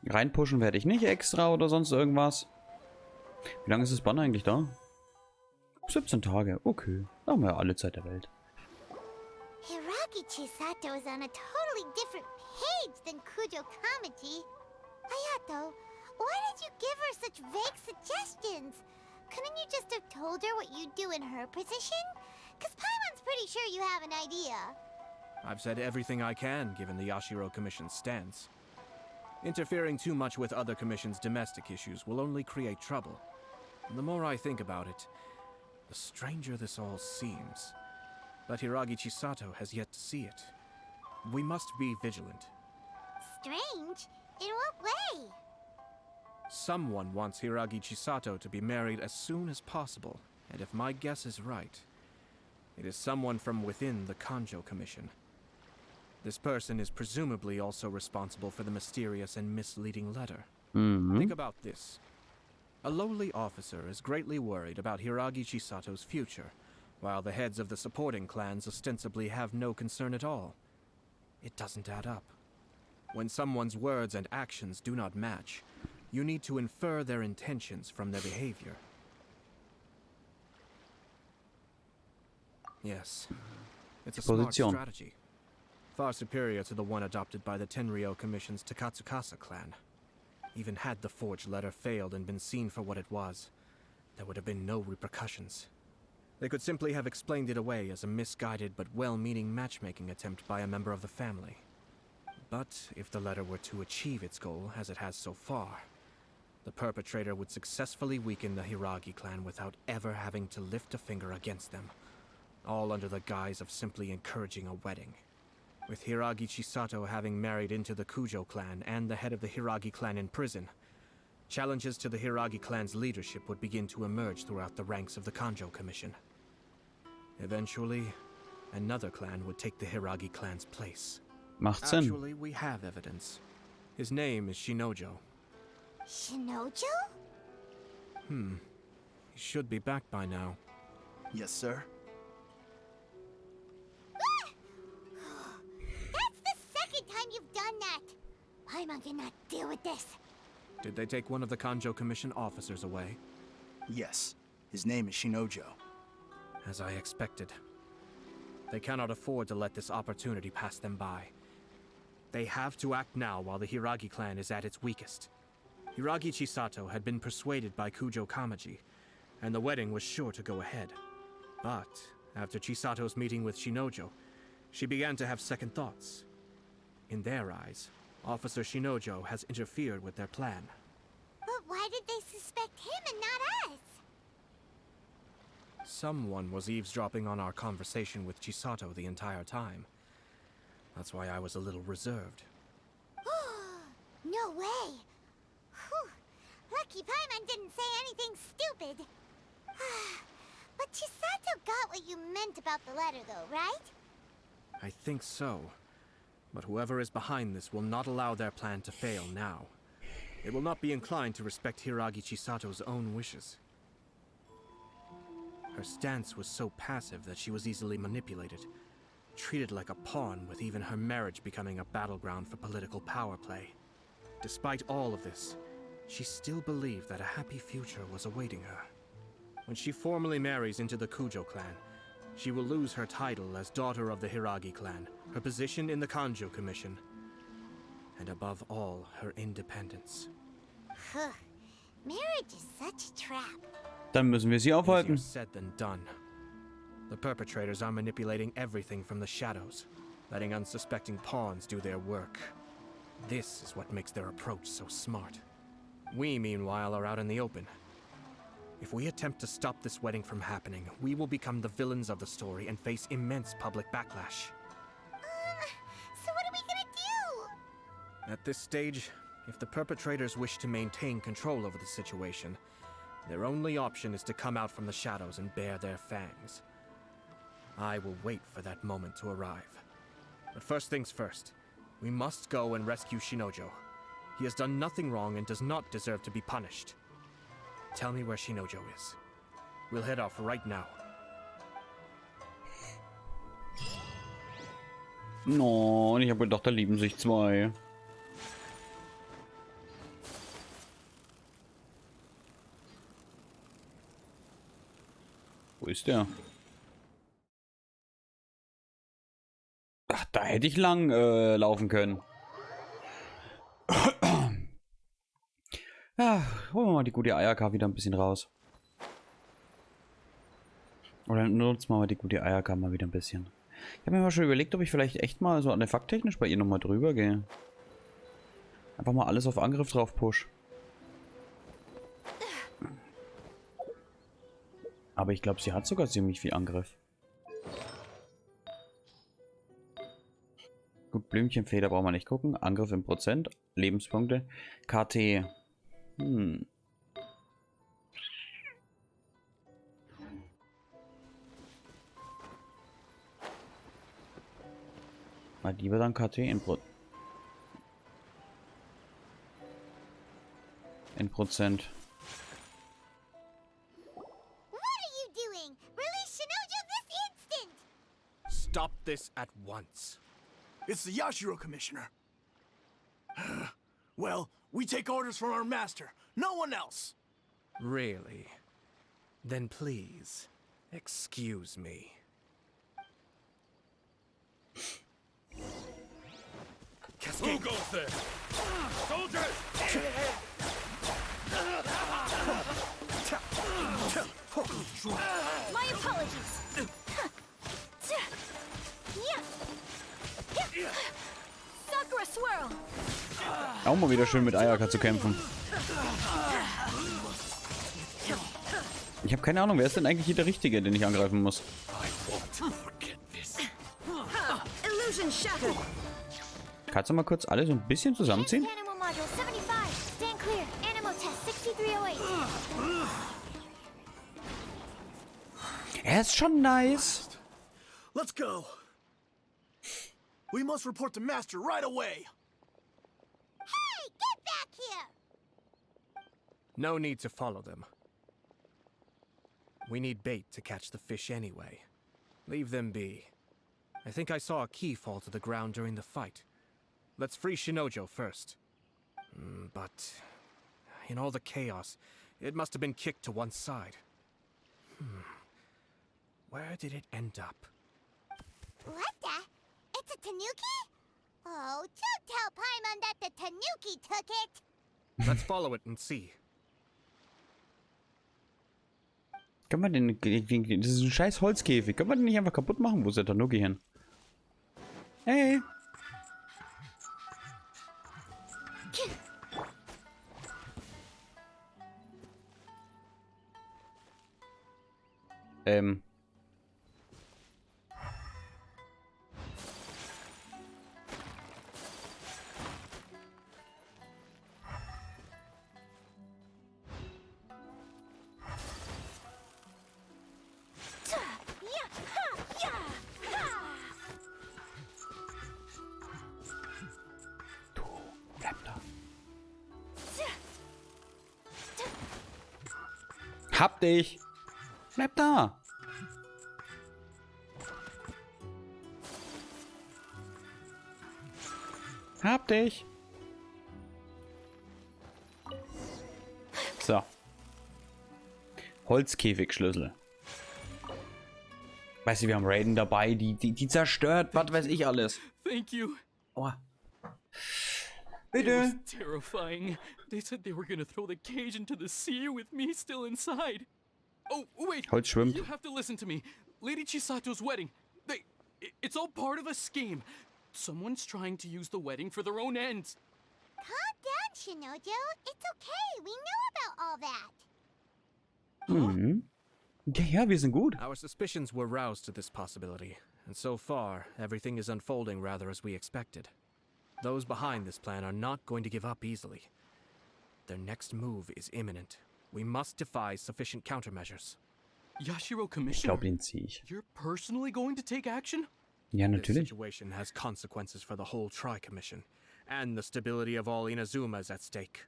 Reinpushen werde ich nicht extra oder sonst irgendwas. Wie lange ist das Bann eigentlich da? 17 Tage. Okay. Da haben wir ja alle Zeit der Welt. Hiragi Chisato is on a totally different page than Kujo Kamaji. Hayato, why did you give her such vague suggestions? Couldn't you just have told her what you'd do in her position? Because Paimon's pretty sure you have an idea. I've said everything I can, given the Yashiro Commission's stance. Interfering too much with other commissions' domestic issues will only create trouble. And the more I think about it, the stranger this all seems. But Hiragi Chisato has yet to see it. We must be vigilant. Strange? In what way? Someone wants Hiragi Chisato to be married as soon as possible, and if my guess is right, it is someone from within the Kanjo Commission. This person is presumably also responsible for the mysterious and misleading letter. Think about this. A lowly officer is greatly worried about Hiragi Chisato's future, while the heads of the supporting clans ostensibly have no concern at all. It doesn't add up. When someone's words and actions do not match, you need to infer their intentions from their behavior. Yes, it's a smart strategy. Far superior to the one adopted by the Tenryou Commission's Takatsukasa clan. Even had the forged letter failed and been seen for what it was, there would have been no repercussions. They could simply have explained it away as a misguided but well-meaning matchmaking attempt by a member of the family. But if the letter were to achieve its goal, as it has so far, the perpetrator would successfully weaken the Hiragi clan without ever having to lift a finger against them, all under the guise of simply encouraging a wedding. With Hiragi Chisato having married into the Kujo clan and the head of the Hiragi clan in prison, challenges to the Hiragi clan's leadership would begin to emerge throughout the ranks of the Kanjo Commission. Eventually, another clan would take the Hiragi clan's place. Macht Sinn. Actually, we have evidence. His name is Shinojo. Shinojo? He should be back by now. Yes, sir. That's the second time you've done that! Paimon cannot deal with this. Did they take one of the Kanjo Commission officers away? Yes. His name is Shinojo. As I expected. They cannot afford to let this opportunity pass them by. They have to act now while the Hiragi clan is at its weakest. Hiragi Chisato had been persuaded by Kujo Kamaji, and the wedding was sure to go ahead. But after Chisato's meeting with Shinojo, she began to have second thoughts. In their eyes, Officer Shinojo has interfered with their plan. But why did they suspect him and not us? Someone was eavesdropping on our conversation with Chisato the entire time. That's why I was a little reserved. No way! Whew. Lucky Paimon didn't say anything stupid. But Chisato got what you meant about the letter though, right? I think so. But whoever is behind this will not allow their plan to fail now. It will not be inclined to respect Hiragi Chisato's own wishes. Her stance was so passive that she was easily manipulated, treated like a pawn, with even her marriage becoming a battleground for political power play. Despite all of this, she still believed that a happy future was awaiting her. When she formally marries into the Kujo clan, she will lose her title as daughter of the Hiragi clan, her position in the Kanjo Commission, and above all, her independence. Marriage is such a trap. Dann müssen wir sie aufhalten. Easier said than done. The perpetrators are manipulating everything from the shadows, letting unsuspecting pawns do their work. This is what makes their approach so smart. We, meanwhile, are out in the open. If we attempt to stop this wedding from happening, we will become the villains of the story and face immense public backlash. So what are we gonna do? At this stage, if the perpetrators wish to maintain control over the situation, their only option is to come out from the shadows and bare their fangs. I will wait for that moment to arrive. But first things first, we must go and rescue Shinojo. He has done nothing wrong and does not deserve to be punished. Tell me where Shinojo is. We'll head off right now. No, und ich habe gedacht, da lieben sich zwei. Wo ist der? Ach, da hätte ich lang laufen können. Ja, holen wir mal die gute Eierka wieder ein bisschen raus. Oder nutzen wir mal die gute Eierka mal wieder ein bisschen. Ich habe mir mal schon überlegt, ob ich vielleicht echt mal so artefakttechnisch bei ihr nochmal drüber gehe. Einfach mal alles auf Angriff drauf push. Aber ich glaube, sie hat sogar ziemlich viel Angriff. Gut, Blümchenfeder brauchen wir nicht gucken. Angriff in Prozent. Lebenspunkte. KT. Mal lieber dann KT in Prozent. Stop this at once. It's the Yashiro Commissioner. Well, we take orders from our master. No one else. Really? Then please, excuse me. Who goes there? Soldiers! My apologies. Sakura Swirl. Auch mal wieder schön mit Ayaka zu kämpfen. Ich habe keine Ahnung, wer ist denn eigentlich hier der Richtige, den ich angreifen muss? Kannst du mal kurz alle so ein bisschen zusammenziehen? Er ist schon nice. Let's go. We must report to Master right away. Hey, get back here! No need to follow them. We need bait to catch the fish anyway. Leave them be. I think I saw a key fall to the ground during the fight. Let's free Shinojo first. But in all the chaos, it must have been kicked to one side. Where did it end up? What the? It's a tanuki? Oh, don't tell Paimon that the tanuki took it! Let's follow it and see. Kann man den... Das ist ein scheiß Holzkäfig. Kann man den nicht einfach kaputt machen? Wo ist der Tanuki hin? Hey! Hab dich! Bleib da! Hab dich! So. Holzkäfigschlüssel. Weißt du, wir haben Raiden dabei, die zerstört, was weiß ich alles. Thank you. Oh. It was terrifying. They said they were gonna throw the cage into the sea with me still inside. Oh, wait. Holz schwimmt. You have to listen to me. Lady Chisato's wedding. It's all part of a scheme. Someone's trying to use the wedding for their own ends. Calm down, Shinojo. It's okay. We know about all that. Mhm. Ja, wir sind gut. Our suspicions were roused to this possibility, and so far, everything is unfolding rather as we expected. Those behind this plan are not going to give up easily. Their next move is imminent. We must devise sufficient countermeasures. Yashiro Ich Commissioner, glaube, den ziehe ich. you're personally going to take action? Ja, This natürlich. situation has consequences for the whole Tri-Commission, and the stability of all Inazuma is at stake.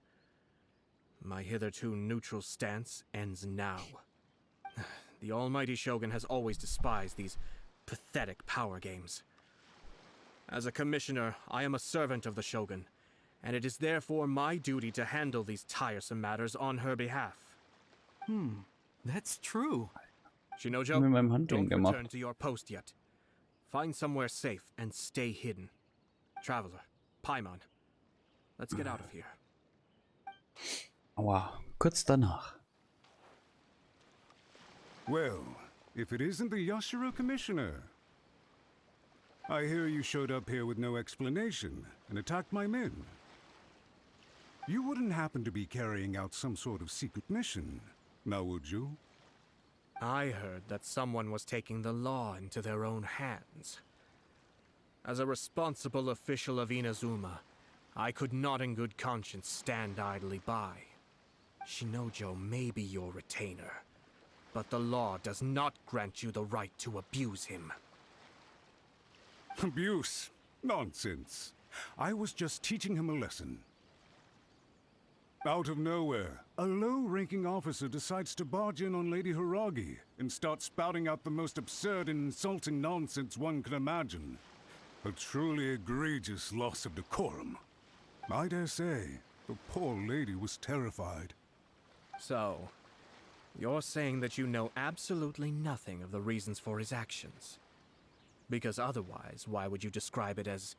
My hitherto neutral stance ends now. The almighty Shogun has always despised these pathetic power games. As a commissioner, I am a servant of the Shogun, and it is therefore my duty to handle these tiresome matters on her behalf. That's true. Shinojo, Mit meinem Handling don't return gemacht. to your post yet. Find somewhere safe and stay hidden. Traveler, Paimon, let's get out of here. Aua, kurz danach. Well, if it isn't the Yashiro Commissioner. I hear you showed up here with no explanation and attacked my men. You wouldn't happen to be carrying out some sort of secret mission, now would you? I heard that someone was taking the law into their own hands. As a responsible official of Inazuma, I could not in good conscience stand idly by. Shinojo may be your retainer, but the law does not grant you the right to abuse him. Abuse? Nonsense. I was just teaching him a lesson. Out of nowhere, a low-ranking officer decides to barge in on Lady Hiragi and start spouting out the most absurd and insulting nonsense one can imagine. A truly egregious loss of decorum. I dare say, the poor lady was terrified. So, you're saying that you know absolutely nothing of the reasons for his actions? Because otherwise, why would you describe it as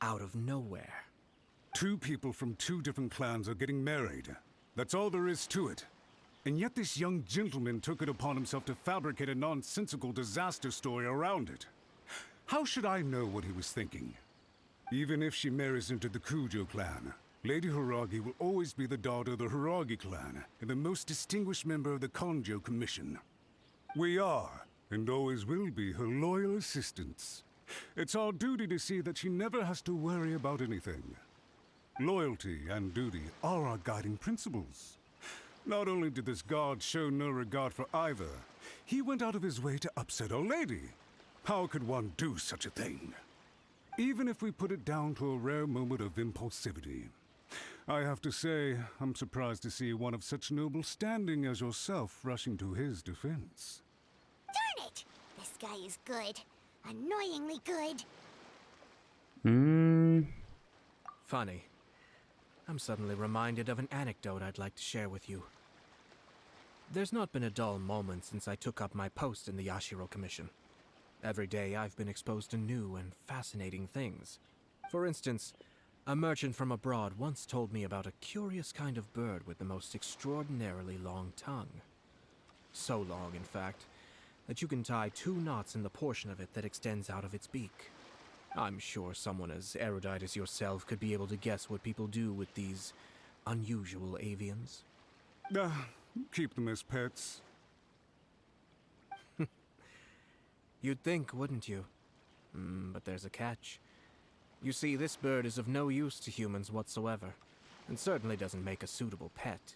out of nowhere? Two people from two different clans are getting married. That's all there is to it. And yet this young gentleman took it upon himself to fabricate a nonsensical disaster story around it. How should I know what he was thinking? Even if she marries into the Kujo clan, Lady Hiragi will always be the daughter of the Hiragi clan and the most distinguished member of the Konjo Commission. We are, and always will be, her loyal assistants. It's our duty to see that she never has to worry about anything. Loyalty and duty are our guiding principles. Not only did this guard show no regard for either, he went out of his way to upset our lady. How could one do such a thing? Even if we put it down to a rare moment of impulsivity. I have to say, I'm surprised to see one of such noble standing as yourself rushing to his defense. Darn it! This guy is good. Annoyingly good. Funny. I'm suddenly reminded of an anecdote I'd like to share with you. There's not been a dull moment since I took up my post in the Yashiro Commission. Every day I've been exposed to new and fascinating things. For instance, a merchant from abroad once told me about a curious kind of bird with the most extraordinarily long tongue. So long, in fact, that you can tie 2 knots in the portion of it that extends out of its beak. I'm sure someone as erudite as yourself could be able to guess what people do with these unusual avians. Keep them as pets. You'd think, wouldn't you? But there's a catch. You see, this bird is of no use to humans whatsoever, and certainly doesn't make a suitable pet.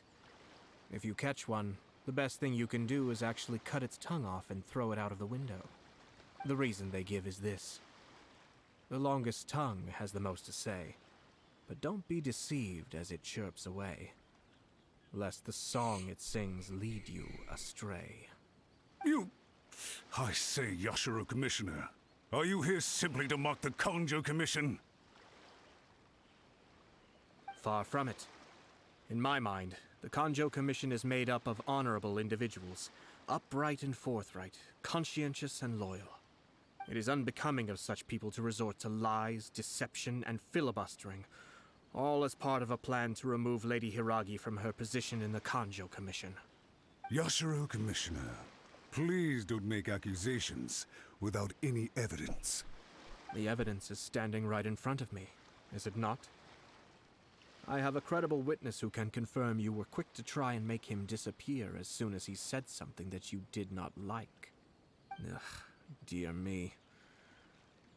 If you catch one, the best thing you can do is actually cut its tongue off and throw it out of the window. The reason they give is this. The longest tongue has the most to say, but don't be deceived as it chirps away, lest the song it sings lead you astray. I say, Yashiro Commissioner, are you here simply to mock the Kanjo Commission? Far from it. In my mind, the Kanjo Commission is made up of honorable individuals, upright and forthright, conscientious and loyal. It is unbecoming of such people to resort to lies, deception, and filibustering, all as part of a plan to remove Lady Hiragi from her position in the Kanjo Commission. Yashiro Commissioner, please don't make accusations without any evidence. The evidence is standing right in front of me, is it not? I have a credible witness who can confirm you were quick to try and make him disappear as soon as he said something that you did not like. Ugh, dear me.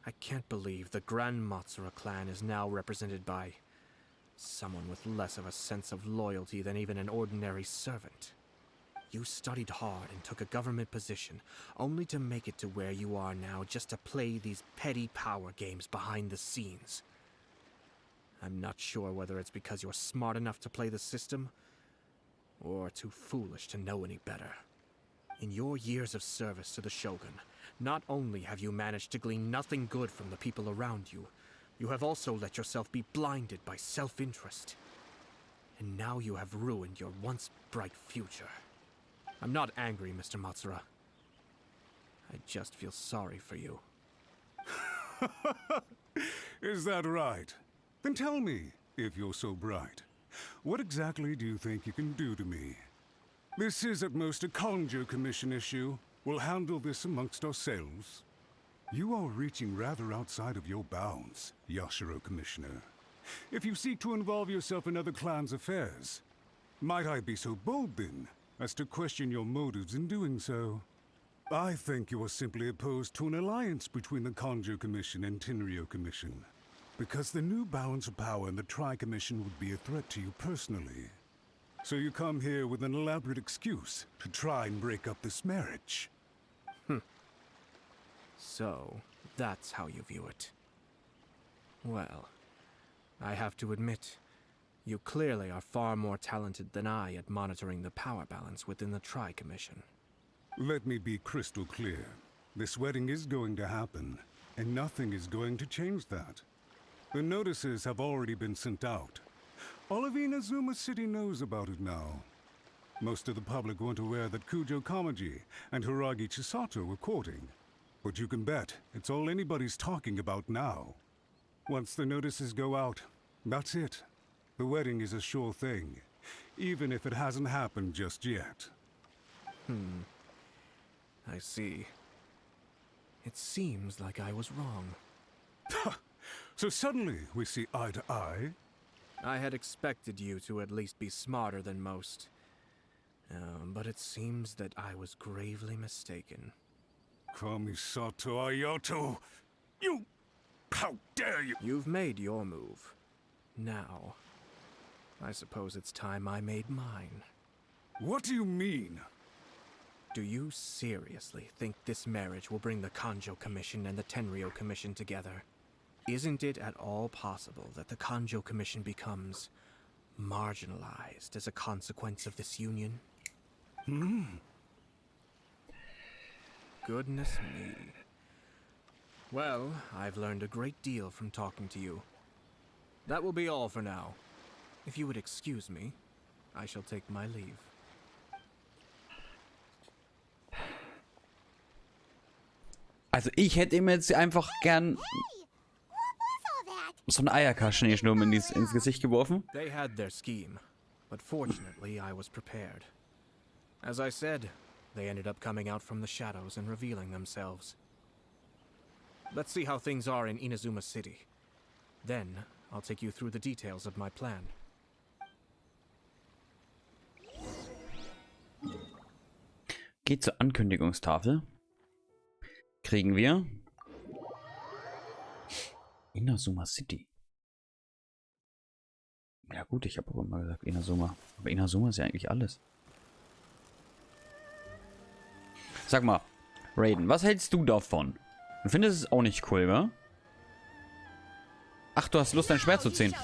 I can't believe the Grand Matsura clan is now represented by someone with less of a sense of loyalty than even an ordinary servant. You studied hard and took a government position, only to make it to where you are now just to play these petty power games behind the scenes. I'm not sure whether it's because you're smart enough to play the system, or too foolish to know any better. In your years of service to the Shogun, not only have you managed to glean nothing good from the people around you, you have also let yourself be blinded by self-interest. And now you have ruined your once bright future. I'm not angry, Mr. Matsura. I just feel sorry for you. Is that right? Then tell me, if you're so bright, what exactly do you think you can do to me? This is at most a Kanjo Commission issue. We'll handle this amongst ourselves. You are reaching rather outside of your bounds, Yashiro Commissioner. If you seek to involve yourself in other clans' affairs, might I be so bold then, as to question your motives in doing so? I think you are simply opposed to an alliance between the Kanjo Commission and Tenryo Commission, because the new balance of power in the Tri-Commission would be a threat to you personally. So you come here with an elaborate excuse to try and break up this marriage. So, that's how you view it. Well, I have to admit, you clearly are far more talented than I at monitoring the power balance within the Tri-Commission. Let me be crystal clear. This wedding is going to happen, and nothing is going to change that. The notices have already been sent out. All of Inazuma City knows about it now. Most of the public weren't aware that Kujo Kamaji and Hiragi Chisato were courting. But you can bet it's all anybody's talking about now. Once the notices go out, that's it. The wedding is a sure thing, even if it hasn't happened just yet. I see. It seems like I was wrong. So suddenly we see eye to eye? I had expected you to at least be smarter than most. But it seems that I was gravely mistaken. Kamisato Ayato! You! How dare you! You've made your move. Now, I suppose it's time I made mine. What do you mean? Do you seriously think this marriage will bring the Kanjo Commission and the Tenryo Commission together? Isn't it at all possible that the Kanjo Commission becomes marginalized as a consequence of this union? Goodness me. Well, I've learned a great deal from talking to you. That will be all for now. If you would excuse me, I shall take my leave. Also ich hätte ihm jetzt einfach gern so einen Eierkaschneeschnurm ins Gesicht geworfen. They had their scheme, but fortunately I was prepared. As I said, they ended up coming out from the shadows and revealing themselves. Let's see how things are in Inazuma City. Then, I'll take you through the details of my plan. Geht zur Ankündigungstafel. Kriegen wir Inazuma City. Ja gut, ich habe auch immer gesagt Inazuma. Aber Inazuma ist ja eigentlich alles. Sag mal, Raiden, was hältst du davon? Du findest es auch nicht cool, wa? Ach, du hast Lust, dein Schwert zu ziehen.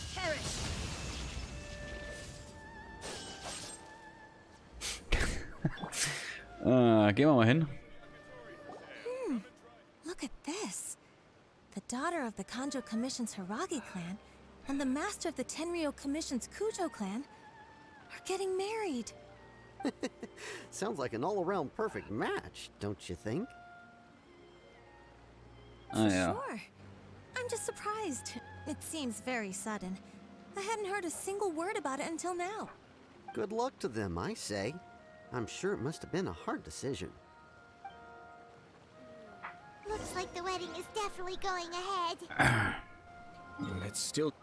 Gehen wir mal hin. Look at this. The daughter of the Kanjo Commission's Hiragi clan and the master of the Tenryou Commission's Kujo clan are getting married. Sounds like an all-around perfect match, don't you think? Ja. Sure. I'm just surprised. It seems very sudden. I hadn't heard a single word about it until now. Good luck to them, I say. I'm sure it must have been a hard decision. Looks like the wedding is definitely going ahead. It's still...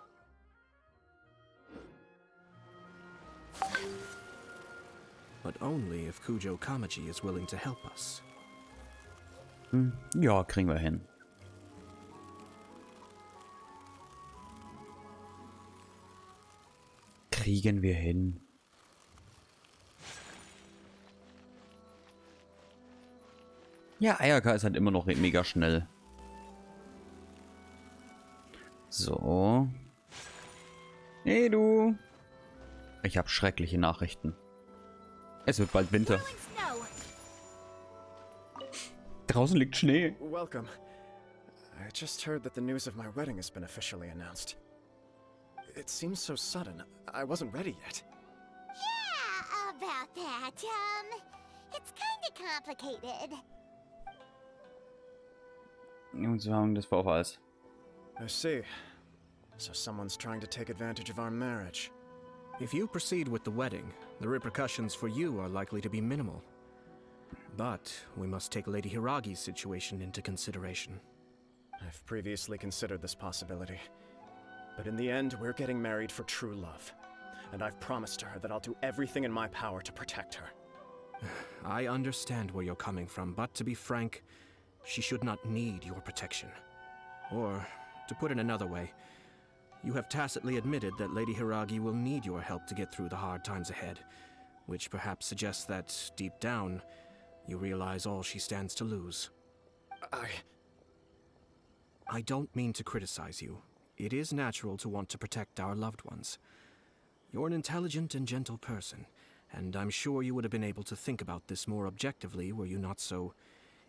But only if Kujo Kamaji is willing to help us. Ja, kriegen wir hin. Kriegen wir hin. Ja, Ayaka ist halt immer noch mega schnell. So. Hey du. Ich habe schreckliche Nachrichten. Es wird bald Winter. Draußen liegt Schnee. Welcome. I just heard that the news of my wedding has been officially announced. It seems so sudden. I wasn't ready yet. Yeah, about that. It's kinda complicated. Und so haben das Vorfalls. I see. So someone's trying to take advantage of our marriage. If you proceed with the wedding, the repercussions for you are likely to be minimal. But we must take Lady Hiragi's situation into consideration. I've previously considered this possibility. But in the end, we're getting married for true love. And I've promised her that I'll do everything in my power to protect her. I understand where you're coming from, but to be frank, she should not need your protection. Or, to put it another way, you have tacitly admitted that Lady Hiragi will need your help to get through the hard times ahead, which perhaps suggests that, deep down, you realize all she stands to lose. I don't mean to criticize you. It is natural to want to protect our loved ones. You're an intelligent and gentle person, and I'm sure you would have been able to think about this more objectively were you not so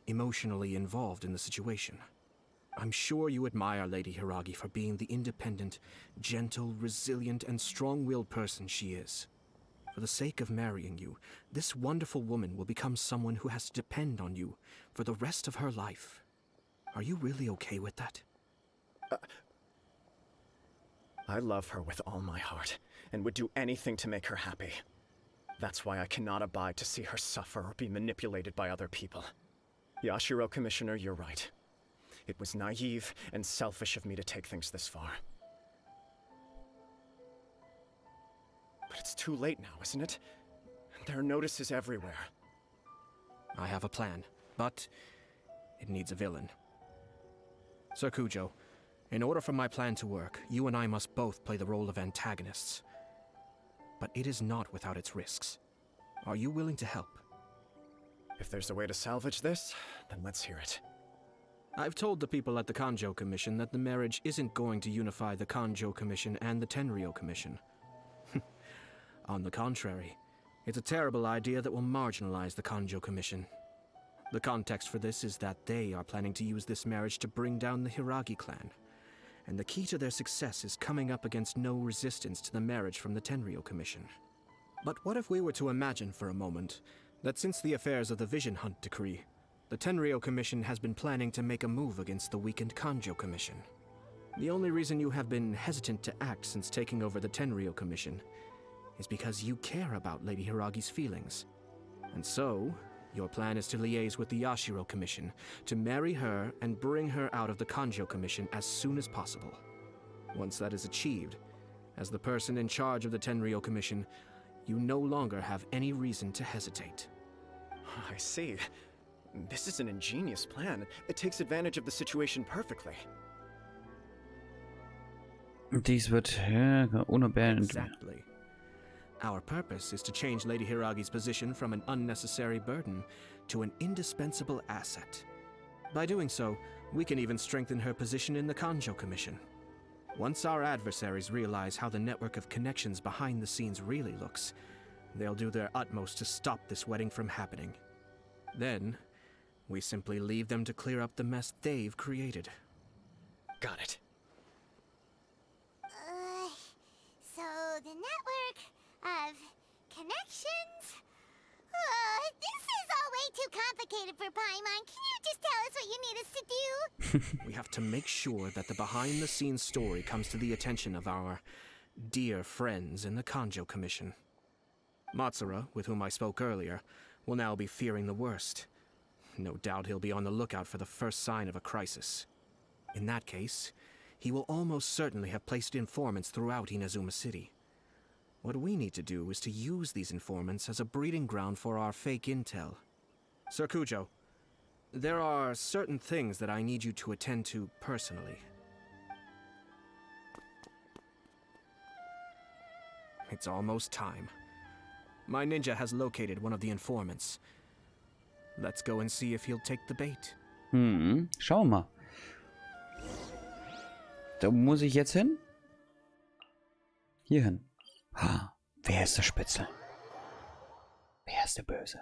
emotionally involved in the situation. I'm sure you admire Lady Hiragi for being the independent, gentle, resilient, and strong-willed person she is. For the sake of marrying you, this wonderful woman will become someone who has to depend on you for the rest of her life. Are you really okay with that? I love her with all my heart, and would do anything to make her happy. That's why I cannot abide to see her suffer or be manipulated by other people. Yashiro, Commissioner, you're right. It was naive and selfish of me to take things this far. But it's too late now, isn't it? There are notices everywhere. I have a plan, but it needs a villain. Sir Kujo, in order for my plan to work, you and I must both play the role of antagonists. But it is not without its risks. Are you willing to help? If there's a way to salvage this, then let's hear it. I've told the people at the Kanjo Commission that the marriage isn't going to unify the Kanjo Commission and the Tenryou Commission. On the contrary, it's a terrible idea that will marginalize the Kanjo Commission. The context for this is that they are planning to use this marriage to bring down the Hiragi clan. and the key to their success is coming up against no resistance to the marriage from the Tenryou Commission. But what if we were to imagine for a moment that since the affairs of the Vision Hunt decree, the Tenryou Commission has been planning to make a move against the weakened Kanjo Commission? The only reason you have been hesitant to act since taking over the Tenryou Commission is because you care about Lady Hiragi's feelings. And so, your plan is to liaise with the Yashiro Commission to marry her and bring her out of the Kanjo Commission as soon as possible. Once that is achieved, as the person in charge of the Tenryou Commission, you no longer have any reason to hesitate. I see. This is an ingenious plan. It takes advantage of the situation perfectly. Dies wird Exactly. Our purpose is to change Lady Hiragi's position from an unnecessary burden to an indispensable asset. By doing so, we can even strengthen her position in the Kanjo Commission. Once our adversaries realize how the network of connections behind the scenes really looks, they'll do their utmost to stop this wedding from happening. Then, we simply leave them to clear up the mess they've created. Got it. So the network of connections? This is all way too complicated for Paimon. Can you just tell us what you need us to do? We have to make sure that the behind-the-scenes story comes to the attention of our dear friends in the Kanjo Commission. Matsura, with whom I spoke earlier, will now be fearing the worst. No doubt he'll be on the lookout for the first sign of a crisis. In that case, he will almost certainly have placed informants throughout Inazuma City. What we need to do is to use these informants as a breeding ground for our fake intel. Sir Kujo, there are certain things that I need you to attend to personally. It's almost time. My ninja has located one of the informants. Let's go and see if he'll take the bait. Schauen wir mal. Da muss ich jetzt hin? Hier hin. Wer ist der Spitzel? Wer ist der Böse?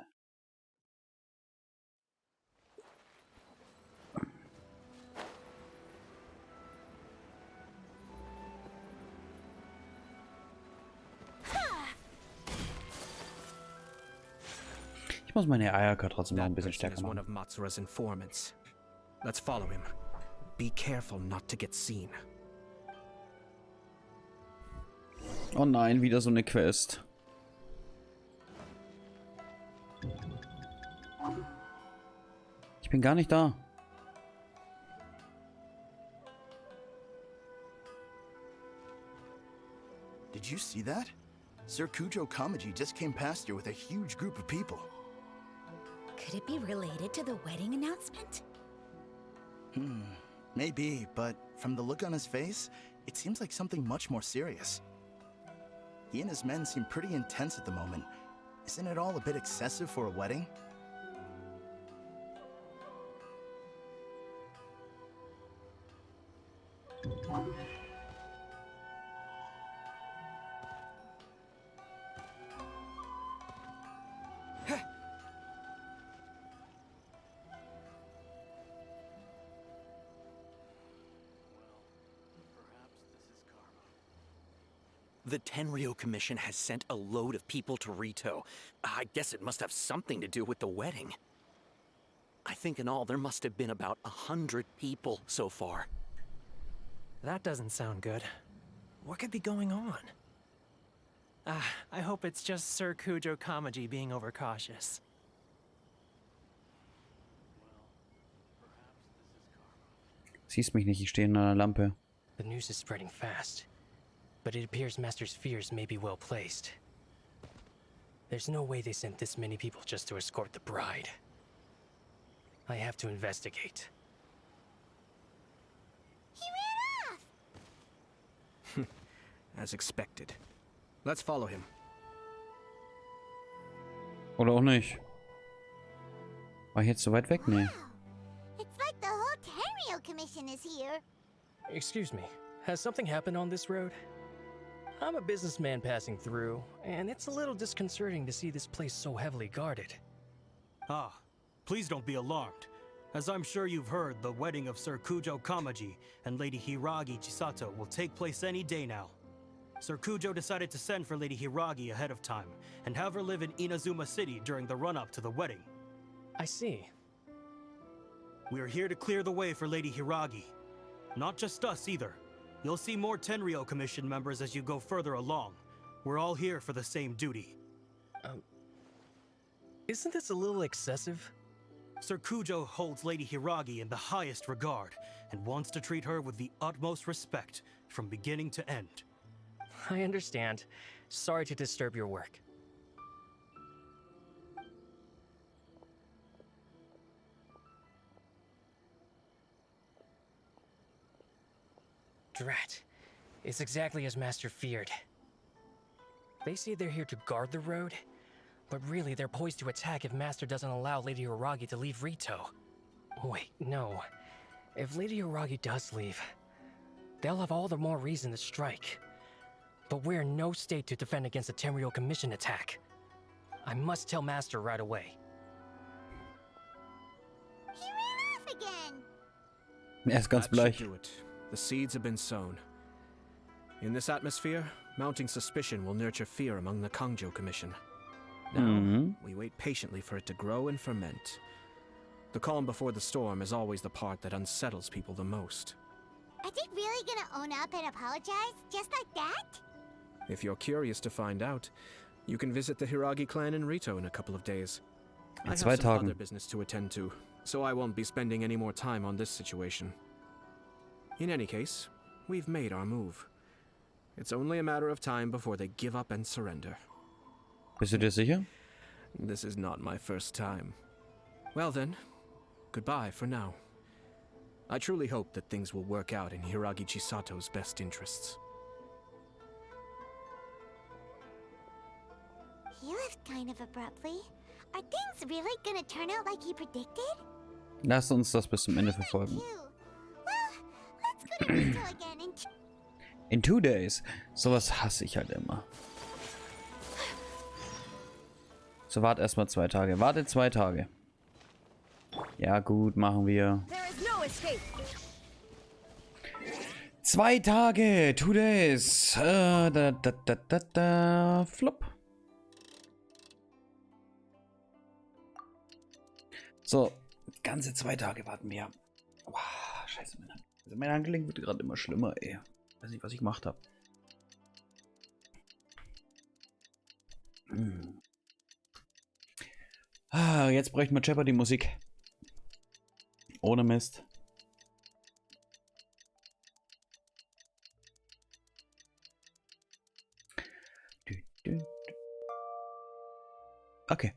Ich muss meine Eierka trotzdem noch ein bisschen stärker machen. One of Matsura's informants. Let's follow him. Be careful not to get seen. Oh nein, wieder so eine Quest. Ich bin gar nicht da. Did you see that? Sir Kujo Kamaji just came past here with a huge group of people. Could it be related to the wedding announcement? Maybe, but from the look on his face, it seems like something much more serious. He and his men seem pretty intense at the moment. Isn't it all a bit excessive for a wedding? The Tenryou Commission has sent a load of people to Rito. I guess it must have something to do with the wedding. I think in all there must have been about 100 people so far. That doesn't sound good. What could be going on? I hope it's just Sir Kujo Kamaji being overcautious. Siehst mich nicht, ich stehe in einer Lampe. The news is spreading fast, but it appears Master's fears may be well placed. There's no way they sent this many people just to escort the bride. I have to investigate. He ran off! As expected. Let's follow him. Oder auch nicht. War ich jetzt so weit weg? Nee. It's like the whole Tenryou Commission is here. Excuse me, has something happened on this road? I'm a businessman passing through, and it's a little disconcerting to see this place so heavily guarded. Please don't be alarmed. As I'm sure you've heard, the wedding of Sir Kujo Kamaji and Lady Hiragi Chisato will take place any day now. Sir Kujo decided to send for Lady Hiragi ahead of time and have her live in Inazuma City during the run-up to the wedding. I see. We are here to clear the way for Lady Hiragi. Not just us either. You'll see more Tenryou Commission members as you go further along. We're all here for the same duty. Isn't this a little excessive? Sir Kujo holds Lady Hiragi in the highest regard and wants to treat her with the utmost respect from beginning to end. I understand. Sorry to disturb your work. Drat. It's exactly as Master feared. They say they're here to guard the road, but really they're poised to attack if Master doesn't allow Lady Hiragi to leave Rito. Wait, no. If Lady Hiragi does leave, they'll have all the more reason to strike. But we're in no state to defend against a Tenryou Commission attack. I must tell Master right away. He ran off again. Er ist ganz That should bleich. do it. The seeds have been sown. In this atmosphere, mounting suspicion will nurture fear among the Kangjo Commission. Now, we wait patiently for it to grow and ferment. The calm before the storm is always the part that unsettles people the most. Are they really gonna own up and apologize? Just like that? If you're curious to find out, you can visit the Hiragi clan in Rito in a couple of days. I have some other business to attend to, so I won't be spending any more time on this situation. In any case, we've made our move. It's only a matter of time before they give up and surrender. Bist du dir sicher? This is not my first time. Well then, goodbye for now. I truly hope that things will work out in Hiragi Chisato's best interests. He left kind of abruptly. Are things really gonna turn out like he predicted? Lasst uns das bis zum Ende verfolgen. Let's go to Rito again In 2 days. Sowas hasse ich halt immer. So, wart erstmal 2 Tage. Wartet 2 Tage. Ja, gut, machen wir. 2 Tage. 2 days. Flop. So, ganze 2 Tage warten wir. Wow, scheiße, mein Handgelenk wird gerade immer schlimmer, ey. Weiß nicht, was ich gemacht habe. Jetzt bräuchten wir Jeopardy-Musik. Ohne Mist. Okay.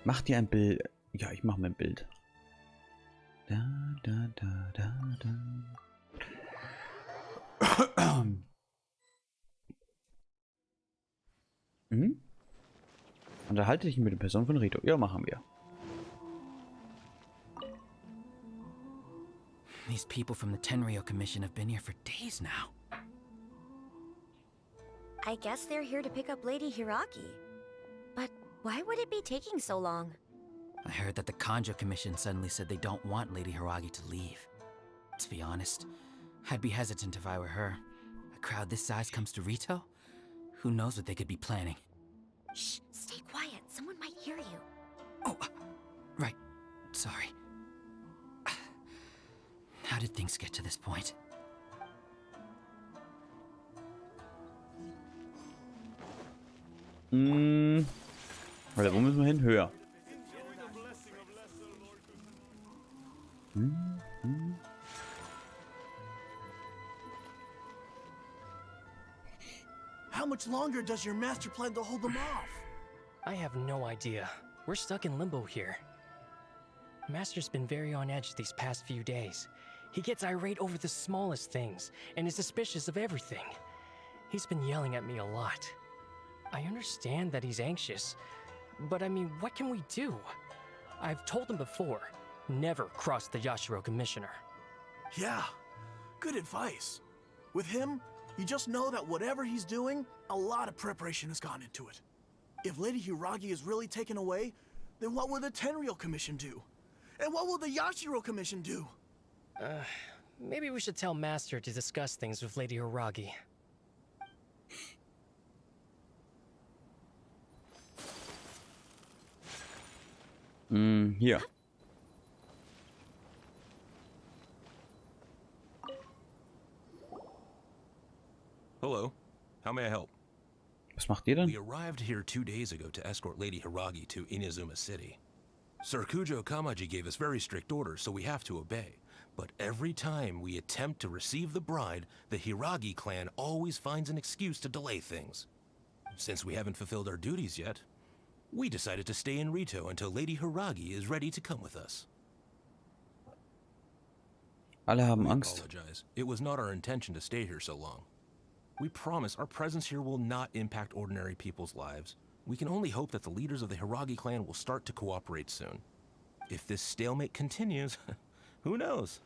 Mach dir ein Bild. Ja, ich mache mir ein Bild. Unterhalte dich mit der Person von Rito. Ja, machen wir. These people from the Tenryou Commission have been here for days now. I guess they're here to pick up Lady Hiragi. But why would it be taking so long? I heard that the Kangjo Commission suddenly said they don't want Lady Hiragi to leave. To be honest, I'd be hesitant if I were her. A crowd this size comes to Rito? Who knows what they could be planning? Shh, stay quiet. Someone might hear you. Oh, right. Sorry. How did things get to this point? Warte, wo müssen wir hin? Höher. How much longer does your master plan to hold them off? I have no idea. We're stuck in limbo here. Master's been very on edge these past few days. He gets irate over the smallest things and is suspicious of everything. He's been yelling at me a lot. I understand that he's anxious, but I mean, what can we do? I've told him before, never cross the Yashiro Commissioner. Yeah, good advice. With him, you just know that whatever he's doing, a lot of preparation has gone into it. If Lady Hiragi is really taken away, then what will the Tenryou Commission do? And what will the Yashiro Commission do? Maybe we should tell Master to discuss things with Lady Hiragi. Hier. Hello. How may I help? Was macht ihr denn? We arrived here 2 days ago to escort Lady Hiragi to Inazuma City. Sir Kujo Kamaji gave us very strict orders, so we have to obey. But every time we attempt to receive the bride, the Hiragi clan always finds an excuse to delay things. Since we haven't fulfilled our duties yet, we decided to stay in Rito until Lady Hiragi is ready to come with us. Alle haben We Angst. apologize. It was not our intention to stay here so long. We promise our presence here will not impact ordinary people's lives. We can only hope that the leaders of the Hiragi clan will start to cooperate soon. If this stalemate continues, who knows?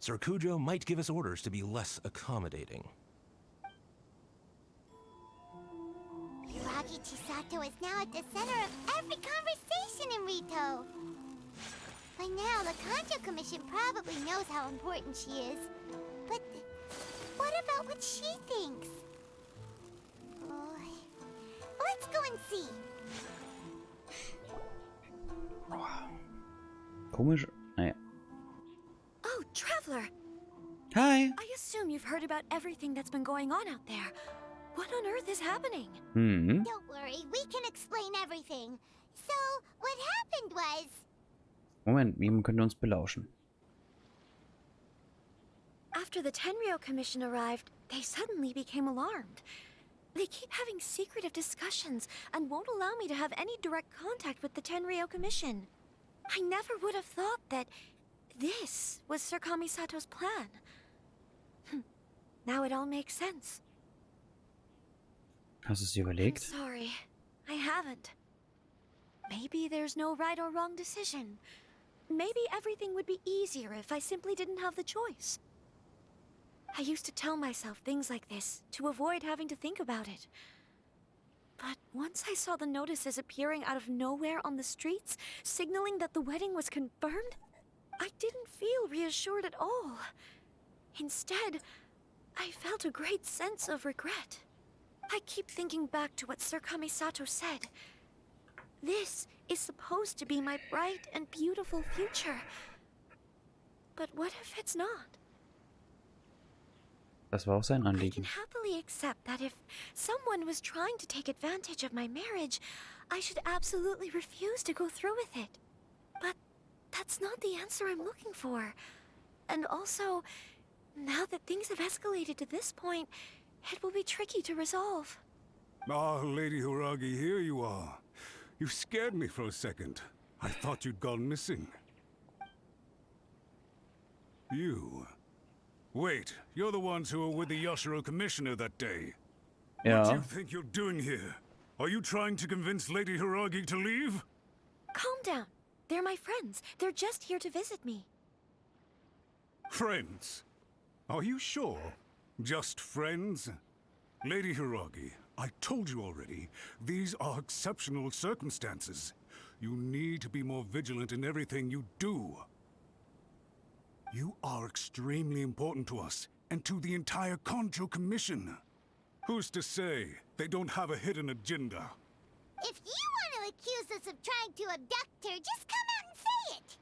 Sir Kujo might give us orders to be less accommodating. Hiragi Chisato is now at the center of every conversation in Rito. By now, the Kanjo Commission probably knows how important she is. But what about what she thinks? Oh, let's go and see. Komisch. Naja. Oh, Traveler! Hi! I assume you've heard about everything that's been going on out there. What on earth is happening? Don't worry, we can explain everything. So, what happened was... Moment, jemand könnte uns belauschen. After the Tenryou Commission arrived, they suddenly became alarmed. They keep having secretive discussions and won't allow me to have any direct contact with the Tenryou Commission. I never would have thought that this was Sir Kamisato's plan. Now it all makes sense. Hast du es dir überlegt? Sorry, I haven't. Maybe there's no right or wrong decision. Maybe everything would be easier if I simply didn't have the choice. I used to tell myself things like this to avoid having to think about it. But once I saw the notices appearing out of nowhere on the streets, signaling that the wedding was confirmed, I didn't feel reassured at all. Instead, I felt a great sense of regret. I keep thinking back to what Sir Kamisato said. This is supposed to be my bright and beautiful future. But what if it's not? Das war auch sein I can Anliegen. happily accept that if someone was trying to take advantage of my marriage, I should absolutely refuse to go through with it. But that's not the answer I'm looking for. And also, now that things have escalated to this point, it will be tricky to resolve. Ah, Lady Hiragi, here you are. You scared me for a second. I thought you'd gone missing. You... Wait, you're the ones who were with the Yashiro Commissioner that day. What do you think you're doing here? Are you trying to convince Lady Hiragi to leave? Calm down. They're my friends. They're just here to visit me. Friends? Are you sure? Just friends? Lady Hiragi, I told you already, these are exceptional circumstances. You need to be more vigilant in everything you do. You are extremely important to us, and to the entire Kanjo Commission. Who's to say they don't have a hidden agenda? If you want to accuse us of trying to abduct her, just come out and say it!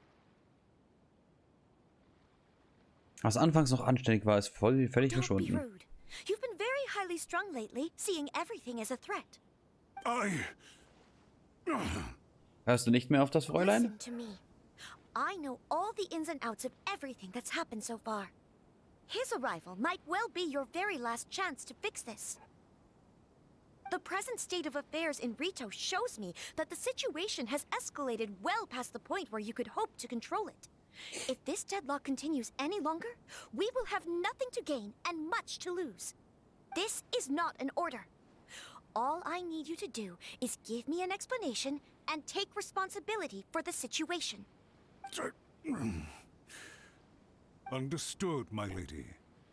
Was anfangs noch anständig war, ist völlig Be verschwunden. rude. You've been very highly strung lately, seeing everything as a threat. Hörst du nicht mehr auf das Fräulein? Listen to me. I know all the ins and outs of everything that's happened so far. His arrival might well be your very last chance to fix this. The present state of affairs in Rito shows me that the situation has escalated well past the point where you could hope to control it. If this deadlock continues any longer, we will have nothing to gain and much to lose. This is not an order. All I need you to do is give me an explanation and take responsibility for the situation. Understood, my lady.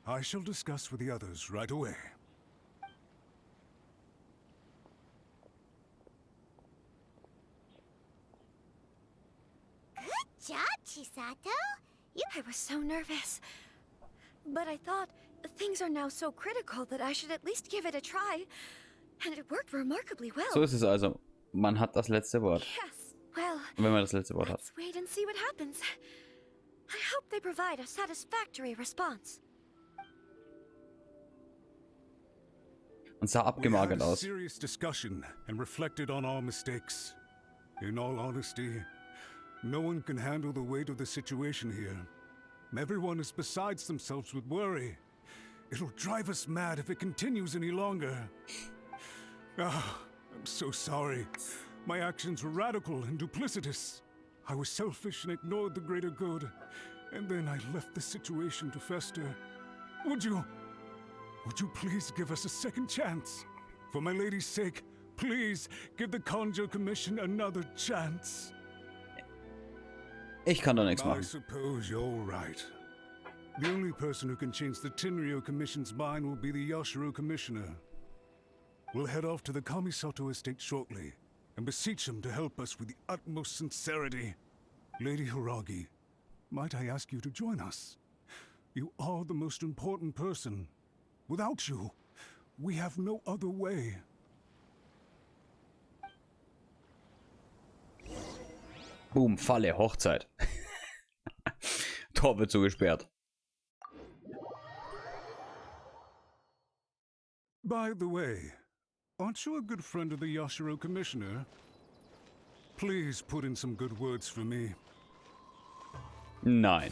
I shall discuss with the others right away. job, Chisato. I was so nervous. But I thought things are now so critical that I should at least give it a try. And it worked remarkably well. So ist es also. Man hat das letzte Wort. Yes, well, Wenn man das letzte Wort hat. let's wait and see what happens. I hope they provide a satisfactory response. Und sah We had abgemagert a aus. serious discussion and reflected on our mistakes. In all honesty, no one can handle the weight of the situation here. Everyone is besides themselves with worry. It'll drive us mad if it continues any longer. Ah, I'm so sorry. My actions were radical and duplicitous. I was selfish and ignored the greater good. And then I left the situation to fester. Would you please give us a second chance? For my lady's sake, please give the Conjo Commission another chance. Ich kann da nichts I machen. suppose you're right. The only person who can change the Tenryo Commission's mind will be the Yashiro Commissioner. We'll head off to the Kamisato estate shortly and beseech him to help us with the utmost sincerity. Lady Hiragi, might I ask you to join us? You are the most important person. Without you, we have no other way. Boom, Falle, Hochzeit. Tor wird zugesperrt. By the way, aren't you a good friend of the Yashiro Commissioner? Please put in some good words for me. Nein.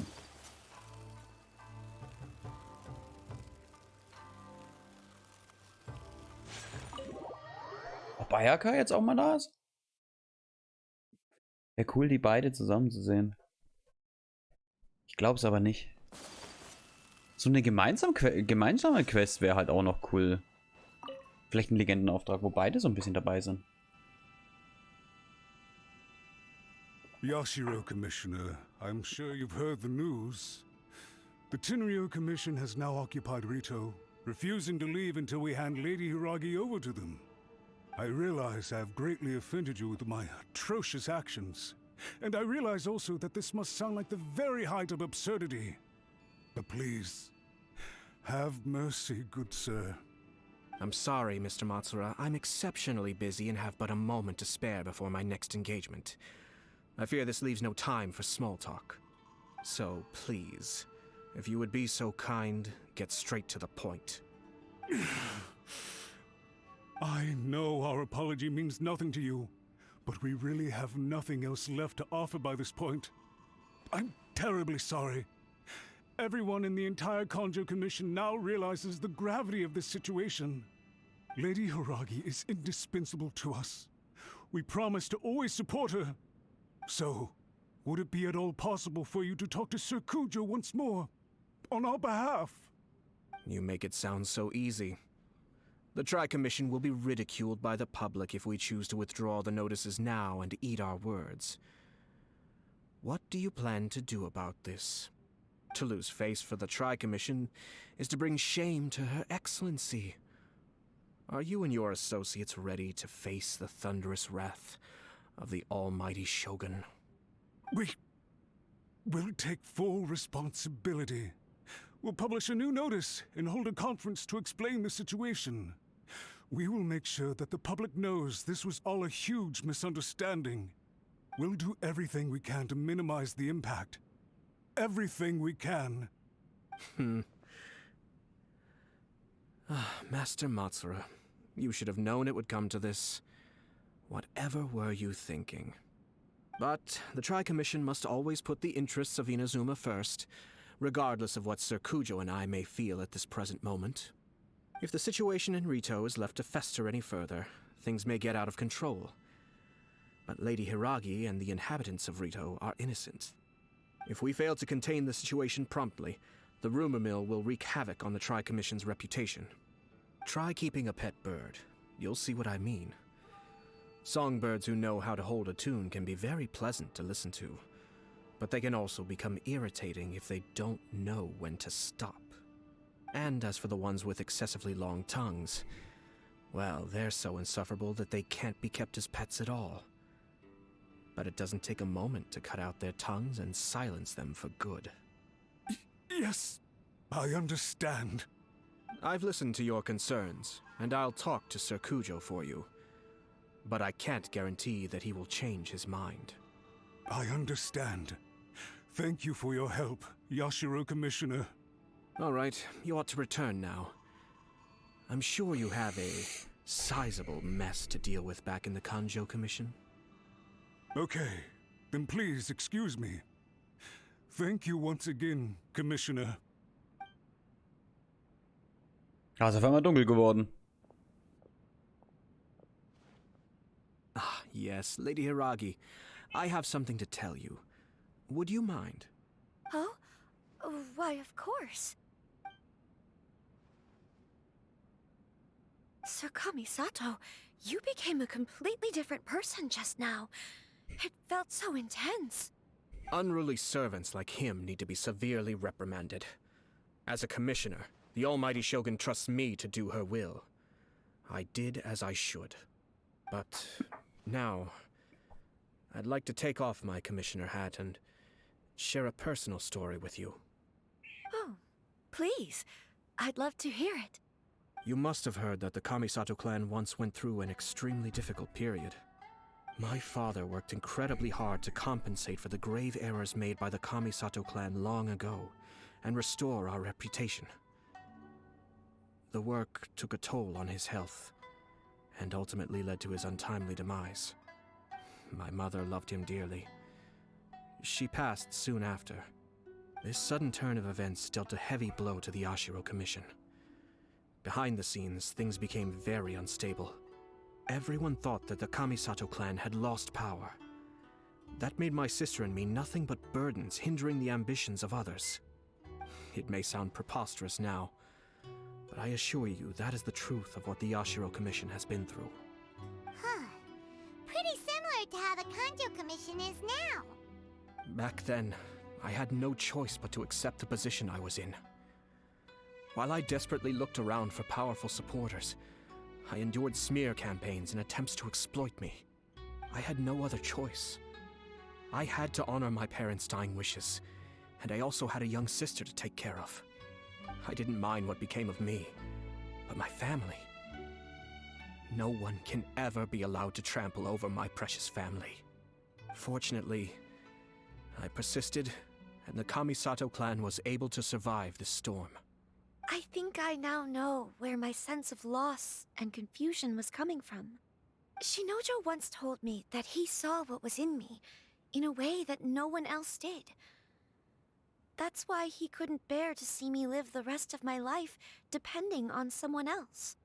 Ob Ayaka jetzt auch mal da ist? Wäre cool, die beide zusammen zu sehen. Ich glaube es aber nicht. So eine gemeinsame Quest wäre halt auch noch cool. Vielleicht ein Legendenauftrag, wo beide so ein bisschen dabei sind. Yashiro Commissioner, I'm sure you've heard the news. The Tenryo Commission has now occupied Rito, refusing to leave until we hand Lady Hiragi over to them. I realize I have greatly offended you with my atrocious actions, and I realize also that this must sound like the very height of absurdity. But please, have mercy, good sir. I'm sorry, Mr. Matsura. I'm exceptionally busy and have but a moment to spare before my next engagement. I fear this leaves no time for small talk. So, please, if you would be so kind, get straight to the point. I know our apology means nothing to you, but we really have nothing else left to offer by this point. I'm terribly sorry. Everyone in the entire Conjo Commission now realizes the gravity of this situation. Lady Hiragi is indispensable to us. We promise to always support her. So, would it be at all possible for you to talk to Sir Kujo once more, on our behalf? You make it sound so easy. The Tri-Commission will be ridiculed by the public if we choose to withdraw the notices now and eat our words. What do you plan to do about this? To lose face for the Tri-Commission is to bring shame to Her Excellency. Are you and your associates ready to face the thunderous wrath of the almighty Shogun? We'll take full responsibility. We'll publish a new notice and hold a conference to explain the situation. We will make sure that the public knows this was all a huge misunderstanding. We'll do everything we can to minimize the impact. Everything we can. Master Matsura, you should have known it would come to this. Whatever were you thinking? But the Tri-Commission must always put the interests of Inazuma first, regardless of what Sir Kujo and I may feel at this present moment. If the situation in Rito is left to fester any further, things may get out of control. But Lady Hiragi and the inhabitants of Rito are innocent. If we fail to contain the situation promptly, the rumor mill will wreak havoc on the Tri-Commission's reputation. Try keeping a pet bird. You'll see what I mean. Songbirds who know how to hold a tune can be very pleasant to listen to, but they can also become irritating if they don't know when to stop. And as for the ones with excessively long tongues, well, they're so insufferable that they can't be kept as pets at all. but it doesn't take a moment to cut out their tongues and silence them for good. Yes, I understand. I've listened to your concerns, and I'll talk to Sir Kujo for you. But I can't guarantee that he will change his mind. I understand. Thank you for your help, Yashiro Commissioner. All right, you ought to return now. I'm sure you have a sizable mess to deal with back in the Kanjo Commission. Okay, then please excuse me. Thank you once again, Commissioner. Ist auf einmal dunkel geworden. Ah, yes, Lady Hiragi. I have something to tell you. Would you mind? Oh? Why, of course. Sir Kamisato, you became a completely different person just now. It felt so intense. Unruly servants like him need to be severely reprimanded. As a commissioner, the almighty Shogun trusts me to do her will. I did as I should. But now, I'd like to take off my commissioner hat and share a personal story with you. Oh, please. I'd love to hear it. You must have heard that the Kamisato clan once went through an extremely difficult period. My father worked incredibly hard to compensate for the grave errors made by the Kamisato clan long ago, and restore our reputation. The work took a toll on his health, and ultimately led to his untimely demise. My mother loved him dearly. She passed soon after. This sudden turn of events dealt a heavy blow to the Yashiro Commission. Behind the scenes, things became very unstable. Everyone thought that the Kamisato clan had lost power. That made my sister and me nothing but burdens hindering the ambitions of others. It may sound preposterous now, but I assure you that is the truth of what the Yashiro Commission has been through. Huh. Pretty similar to how the Kanjo Commission is now. Back then, I had no choice but to accept the position I was in. While I desperately looked around for powerful supporters, I endured smear campaigns and attempts to exploit me. I had no other choice. I had to honor my parents' dying wishes, and I also had a young sister to take care of. I didn't mind what became of me, but my family. No one can ever be allowed to trample over my precious family. Fortunately, I persisted, and the Kamisato clan was able to survive this storm. I think I now know where my sense of loss and confusion was coming from. Shinojo once told me that he saw what was in me in a way that no one else did. That's why he couldn't bear to see me live the rest of my life depending on someone else.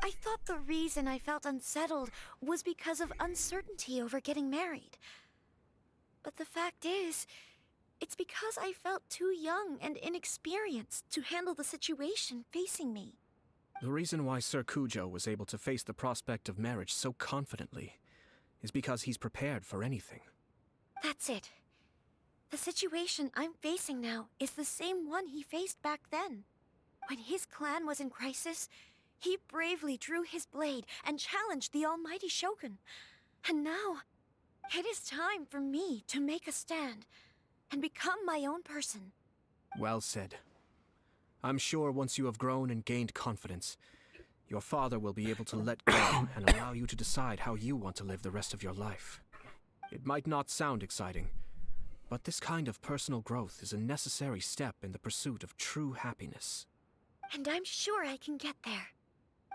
I thought the reason I felt unsettled was because of uncertainty over getting married. But the fact is, it's because I felt too young and inexperienced to handle the situation facing me. The reason why Sir Kujo was able to face the prospect of marriage so confidently is because he's prepared for anything. That's it. The situation I'm facing now is the same one he faced back then. When his clan was in crisis, he bravely drew his blade and challenged the almighty Shogun. And now, it is time for me to make a stand and become my own person. Well said. I'm sure once you have grown and gained confidence, your father will be able to let go and allow you to decide how you want to live the rest of your life. It might not sound exciting, but this kind of personal growth is a necessary step in the pursuit of true happiness. And I'm sure I can get there.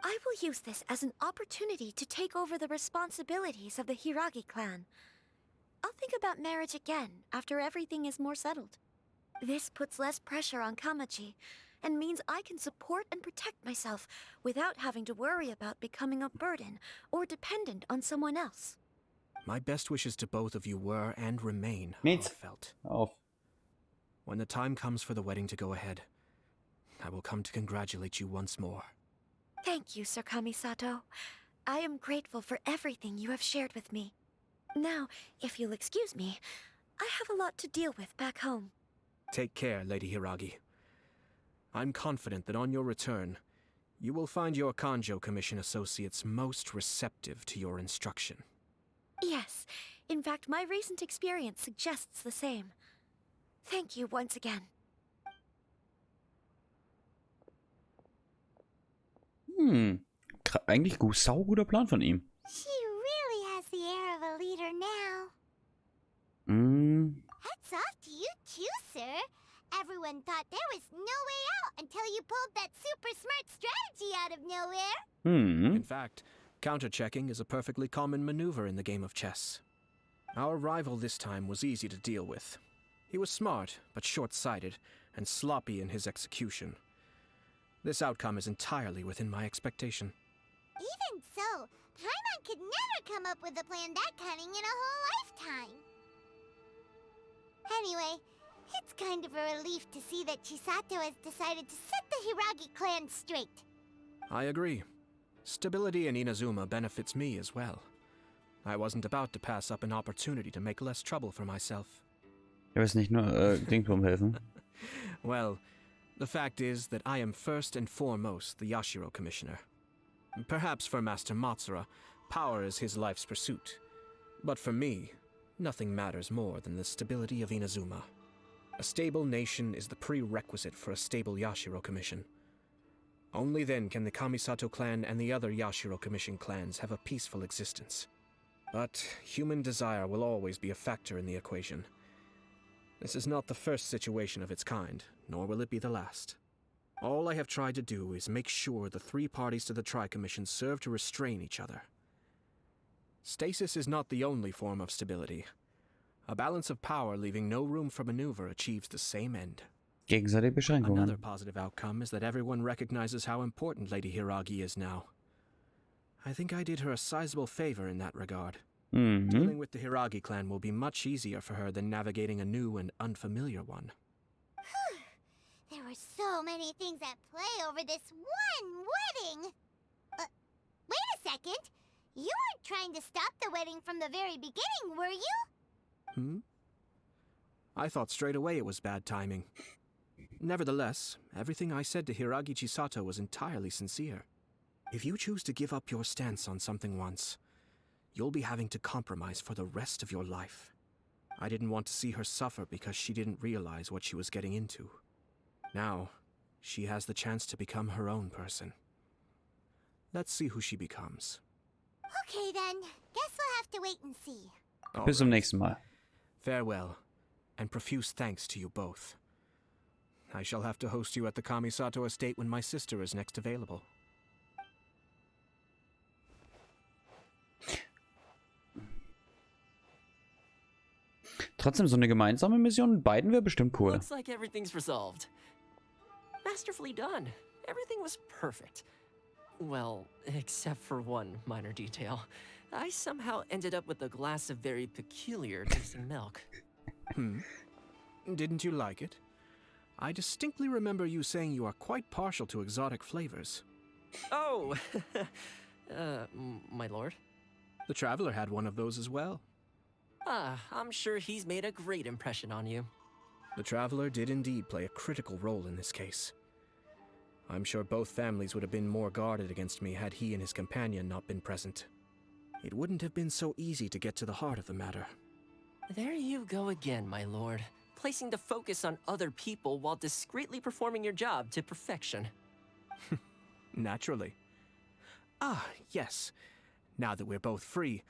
I will use this as an opportunity to take over the responsibilities of the Hiragi clan. I'll think about marriage again after everything is more settled. This puts less pressure on Kamaji, and means I can support and protect myself without having to worry about becoming a burden or dependent on someone else. My best wishes to both of you were and remain heartfelt. When the time comes for the wedding to go ahead, I will come to congratulate you once more. Thank you, Sir Kamisato. I am grateful for everything you have shared with me. Now, if you'll excuse me, I have a lot to deal with back home. Take care, Lady Hiragi. I'm confident that on your return, you will find your Kanjo Commission associates most receptive to your instruction. Yes, In fact, my recent experience suggests the same. Thank you once again. Eigentlich sauguter Plan von ihm. She really has the air of a leader now. Hats off to you too, sir. Everyone thought there was no way out until you pulled that super smart strategy out of nowhere. In fact, counter-checking is a perfectly common maneuver in the game of chess. Our rival this time was easy to deal with. He was smart, but short-sighted, and sloppy in his execution. This outcome is entirely within my expectation. Even so, Paimon could never come up with a plan that cunning in a whole lifetime. Anyway, it's kind of a relief to see that Chisato has decided to set the Hiragi clan straight. I agree. Stability in Inazuma benefits me as well. I wasn't about to pass up an opportunity to make less trouble for myself. Er ist nicht nur Dingpum helfen. Well, the fact is that I am first and foremost the Yashiro Commissioner. Perhaps for Master Matsura, power is his life's pursuit. But for me, nothing matters more than the stability of Inazuma. A stable nation is the prerequisite for a stable Yashiro Commission. Only then can the Kamisato clan and the other Yashiro Commission clans have a peaceful existence. But human desire will always be a factor in the equation. This is not the first situation of its kind, nor will it be the last. All I have tried to do is make sure the three parties to the Tri-Commission serve to restrain each other. Stasis is not the only form of stability. A balance of power leaving no room for maneuver achieves the same end. Gegenseitige Beschränkungen. Another positive outcome is that everyone recognizes how important Lady Hiragi is now. I think I did her a sizable favor in that regard. Dealing with the Hiragi clan will be much easier for her than navigating a new and unfamiliar one. There were so many things at play over this one wedding. Wait a second. You weren't trying to stop the wedding from the very beginning, were you? I thought straight away it was bad timing. Nevertheless, everything I said to Hiragi Chisato was entirely sincere. If you choose to give up your stance on something once, you'll be having to compromise for the rest of your life. I didn't want to see her suffer because she didn't realize what she was getting into. Now, she has the chance to become her own person. Let's see who she becomes. Okay then, guess we'll have to wait and see. Bis zum nächsten Mal. Farewell, and profuse thanks to you both. I shall have to host you at the Kamisato estate when my sister is next available. Trotzdem, so eine gemeinsame Mission mit beiden wäre bestimmt cool. Looks like everything's resolved. Masterfully done. Everything was perfect. Well, except for one minor detail. I somehow ended up with a glass of very peculiar tasting milk. Didn't you like it? I distinctly remember you saying you are quite partial to exotic flavors. Oh, my lord? The Traveler had one of those as well. I'm sure he's made a great impression on you. The Traveler did indeed play a critical role in this case. I'm sure both families would have been more guarded against me had he and his companion not been present. It wouldn't have been so easy to get to the heart of the matter. There you go again, my lord. Placing the focus on other people while discreetly performing your job to perfection. Naturally. Yes. Now that we're both free,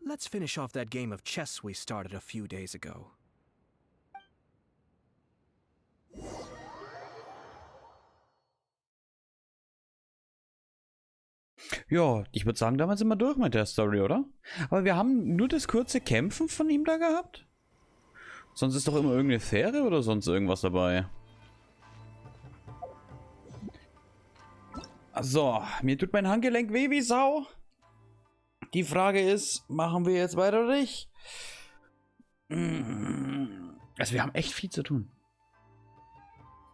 let's finish off that game of chess we started a few days ago. Ja, ich würde sagen, damit sind wir durch mit der Story, oder? Aber wir haben nur das kurze Kämpfen von ihm da gehabt? Sonst ist doch immer irgendeine Fähre oder sonst irgendwas dabei. So, mir tut mein Handgelenk weh wie Sau. Die Frage ist, machen wir jetzt weiter oder nicht? Also wir haben echt viel zu tun.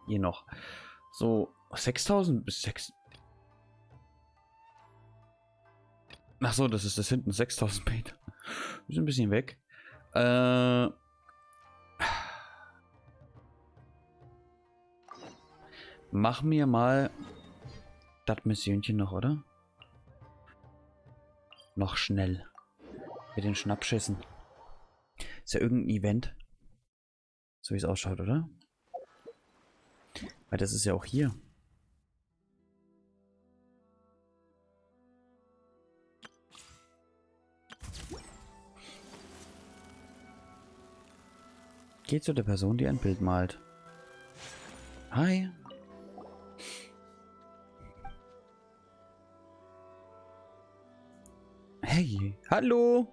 Hier noch. So, 6000 bis 6... Ach so, das ist das hinten, 6000 Meter. Wir sind ein bisschen weg. Mach mir mal das Missionchen noch, oder? Noch schnell. Mit den Schnappschüssen. Ist ja irgendein Event. So wie es ausschaut, oder? Weil das ist ja auch hier. Geht zu der Person, die ein Bild malt. Hi. Hey, hallo.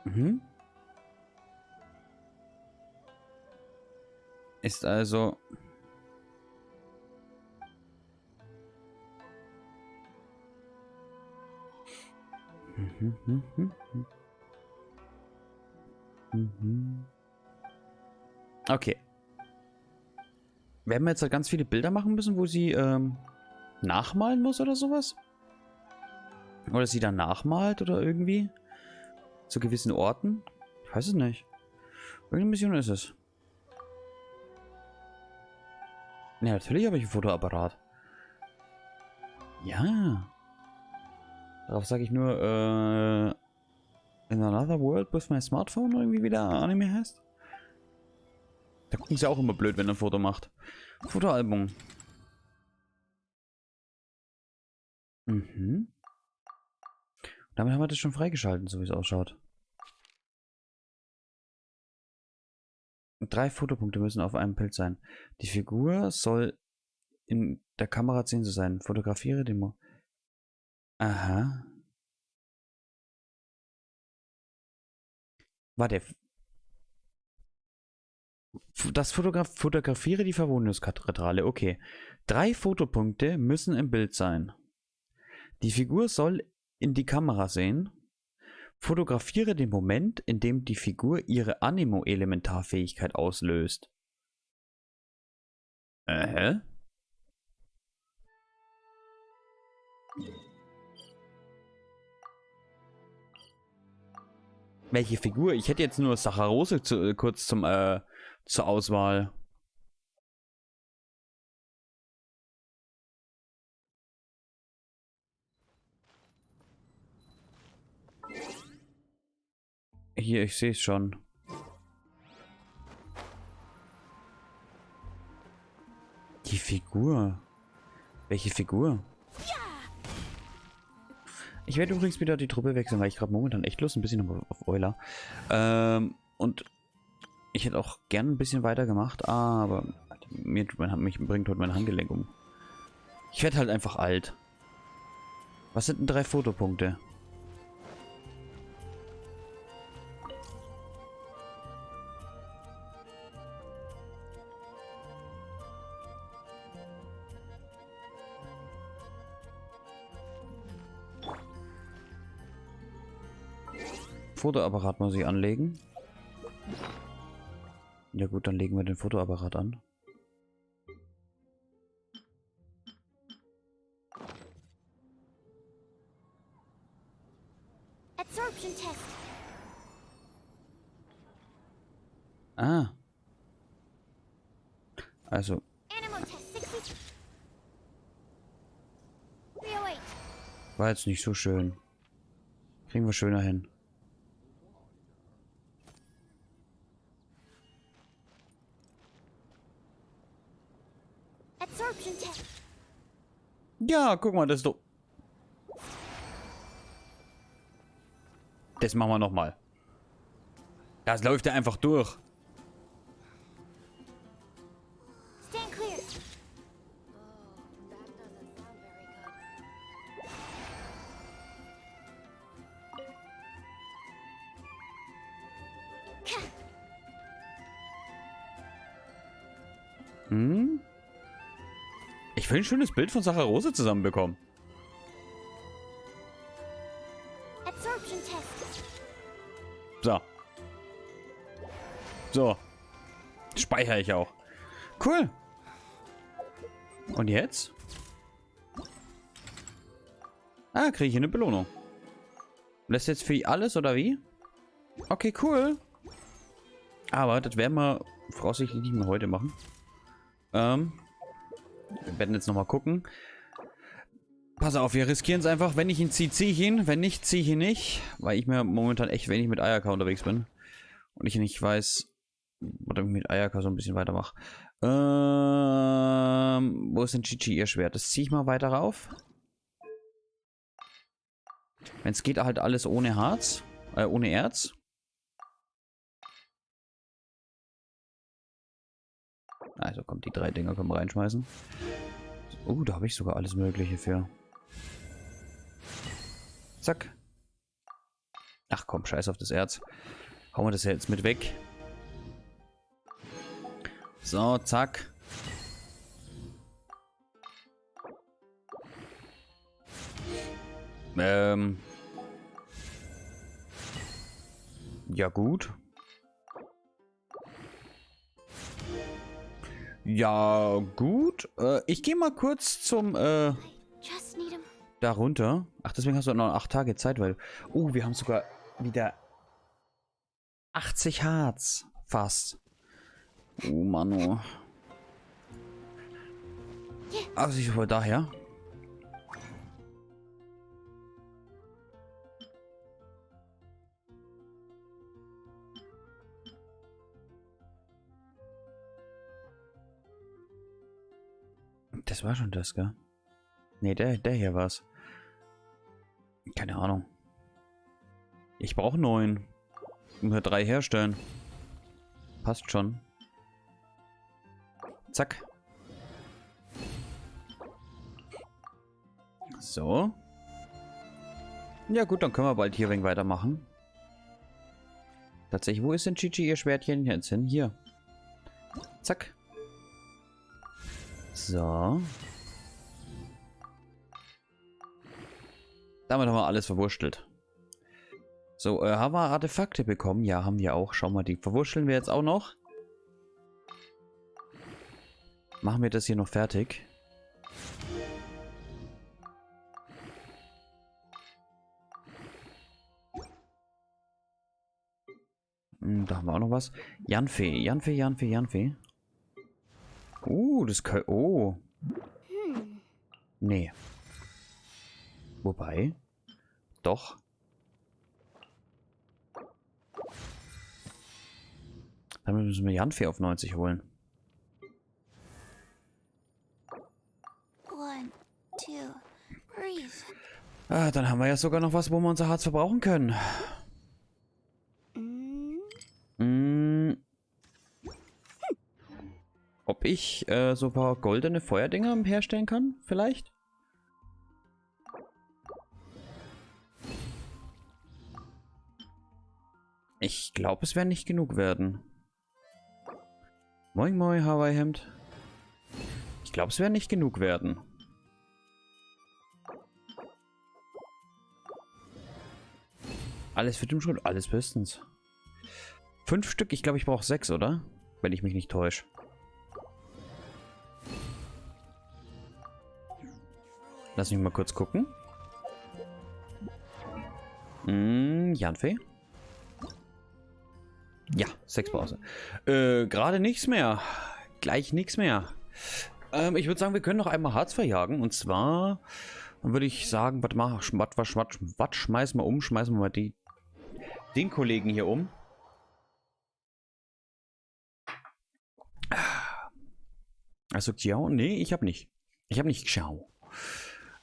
Mhm. Ist also... Okay. Werden wir jetzt halt ganz viele Bilder machen müssen, wo sie nachmalen muss oder sowas? Oder sie dann nachmalt oder irgendwie? Zu gewissen Orten? Ich weiß es nicht. Irgendeine Mission ist es. Ja, natürlich habe ich einen Fotoapparat. Ja. Darauf sage ich nur, in another world with my smartphone irgendwie wieder Anime heißt. Da gucken sie auch immer blöd, wenn er ein Foto macht. Fotoalbum. Mhm. Damit haben wir das schon freigeschalten, so wie es ausschaut. 3 Fotopunkte müssen auf einem Bild sein. Die Figur soll in der Kamera zu sein. Fotografiere den Aha. Warte. Das fotografiere die Verwundungskathedrale. Okay. 3 Fotopunkte müssen im Bild sein. Die Figur soll in die Kamera sehen. Fotografiere den Moment, in dem die Figur ihre Animo-Elementarfähigkeit auslöst. Welche Figur? Ich hätte jetzt nur Saccharose kurz zur Auswahl. Hier, ich sehe es schon. Die Figur. Welche Figur? Ich werde übrigens wieder die Truppe wechseln, weil ich gerade momentan echt Lust ein bisschen auf Euler. Und ich hätte auch gern ein bisschen weiter gemacht, aber mich bringt heute mein Handgelenk um. Ich werde halt einfach alt. Was sind denn 3 Fotopunkte? Fotoapparat muss ich anlegen. Ja gut, dann legen wir den Fotoapparat an. Absorption test. Ah. Also. War jetzt nicht so schön. Kriegen wir schöner hin. Ja, guck mal, das ist doch... Das machen wir nochmal. Das läuft ja einfach durch. Hm? Ich will ein schönes Bild von Saccharose zusammenbekommen. So. So. Speichere ich auch. Cool. Und jetzt? Ah, kriege ich hier eine Belohnung. Lässt jetzt für alles oder wie? Okay, cool. Aber das werden wir voraussichtlich nicht mehr heute machen. Wir werden jetzt nochmal gucken. Pass auf, wir riskieren es einfach. Wenn ich ihn ziehe, ziehe ich ihn. Wenn nicht, ziehe ich ihn nicht. Weil ich mir momentan echt wenig mit Ayaka unterwegs bin. Und ich nicht weiß, oder mit Ayaka so ein bisschen weitermache. Wo ist denn Chichi ihr Schwert? Das ziehe ich mal weiter rauf. Wenn es geht, halt alles ohne Harz. Ohne Erz. Also kommt, die 3 Dinger können wir reinschmeißen. Da habe ich sogar alles Mögliche für. Zack. Ach komm, scheiß auf das Erz. Hauen wir das jetzt mit weg. So, zack. Ja gut. Ja gut. Ich gehe mal kurz zum da runter. Ach, deswegen hast du noch 8 Tage Zeit, weil wir haben sogar wieder 80 Harz. Fast. Oh Mann, oh. Also ich war daher. Das war schon das, gell? Ne, der hier war's. Keine Ahnung. Ich brauche 9. Nur 3 herstellen. Passt schon. Zack. So. Ja gut, dann können wir bald hier ein wenig weitermachen. Tatsächlich, wo ist denn Chichi ihr Schwertchen jetzt hin? Hier. Zack. So. Damit haben wir alles verwurschtelt. So, haben wir Artefakte bekommen? Ja, haben wir auch. Schau mal, die verwurschteln wir jetzt auch noch. Machen wir das hier noch fertig. Da haben wir auch noch was. Janfee. Das kann... Oh. Nee. Wobei. Doch. Damit müssen wir Janfee auf 90 holen. 1, 2, breathe. Dann haben wir ja sogar noch was, wo wir unser Harz verbrauchen können. Ob ich so ein paar goldene Feuerdinger herstellen kann? Vielleicht? Ich glaube, es werden nicht genug werden. Moin moin, Hawaii-Hemd. Ich glaube, es werden nicht genug werden. Alles für den Schritt, alles bestens. 5 Stück, ich glaube, ich brauche 6, oder? Wenn ich mich nicht täusche. Lass mich mal kurz gucken. Janfee. Ja, 6 Pause. Gerade nichts mehr. Gleich nichts mehr. Ich würde sagen, wir können noch einmal Harz verjagen. Und zwar würde ich sagen, was schmeißen wir um? Schmeißen wir mal den Kollegen hier um. Also Xiao? Nee, ich habe nicht. Ich habe nicht Xiao.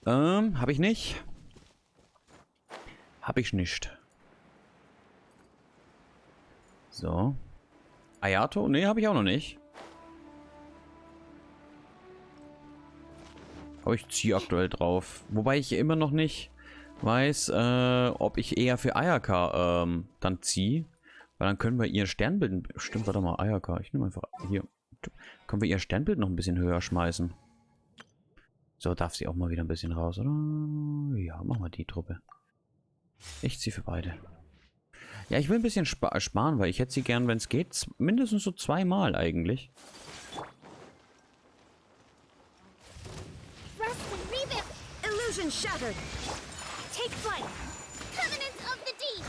Habe ich nicht. Habe ich nicht. So. Ayato? Nee, habe ich auch noch nicht. Aber ich ziehe aktuell drauf. Wobei ich immer noch nicht weiß, ob ich eher für Ayaka dann ziehe. Weil dann können wir ihr Sternbild... Stimmt, warte mal, Ayaka. Ich nehme einfach... Hier. Können wir ihr Sternbild noch ein bisschen höher schmeißen. So, darf sie auch mal wieder ein bisschen raus, oder? Ja, machen wir die Truppe. Ich ziehe für beide. Ja, ich will ein bisschen sparen, weil ich hätte sie gern, wenn es geht, mindestens so 2-mal eigentlich. Illusion shattered. Take flight. Covenant of the deep.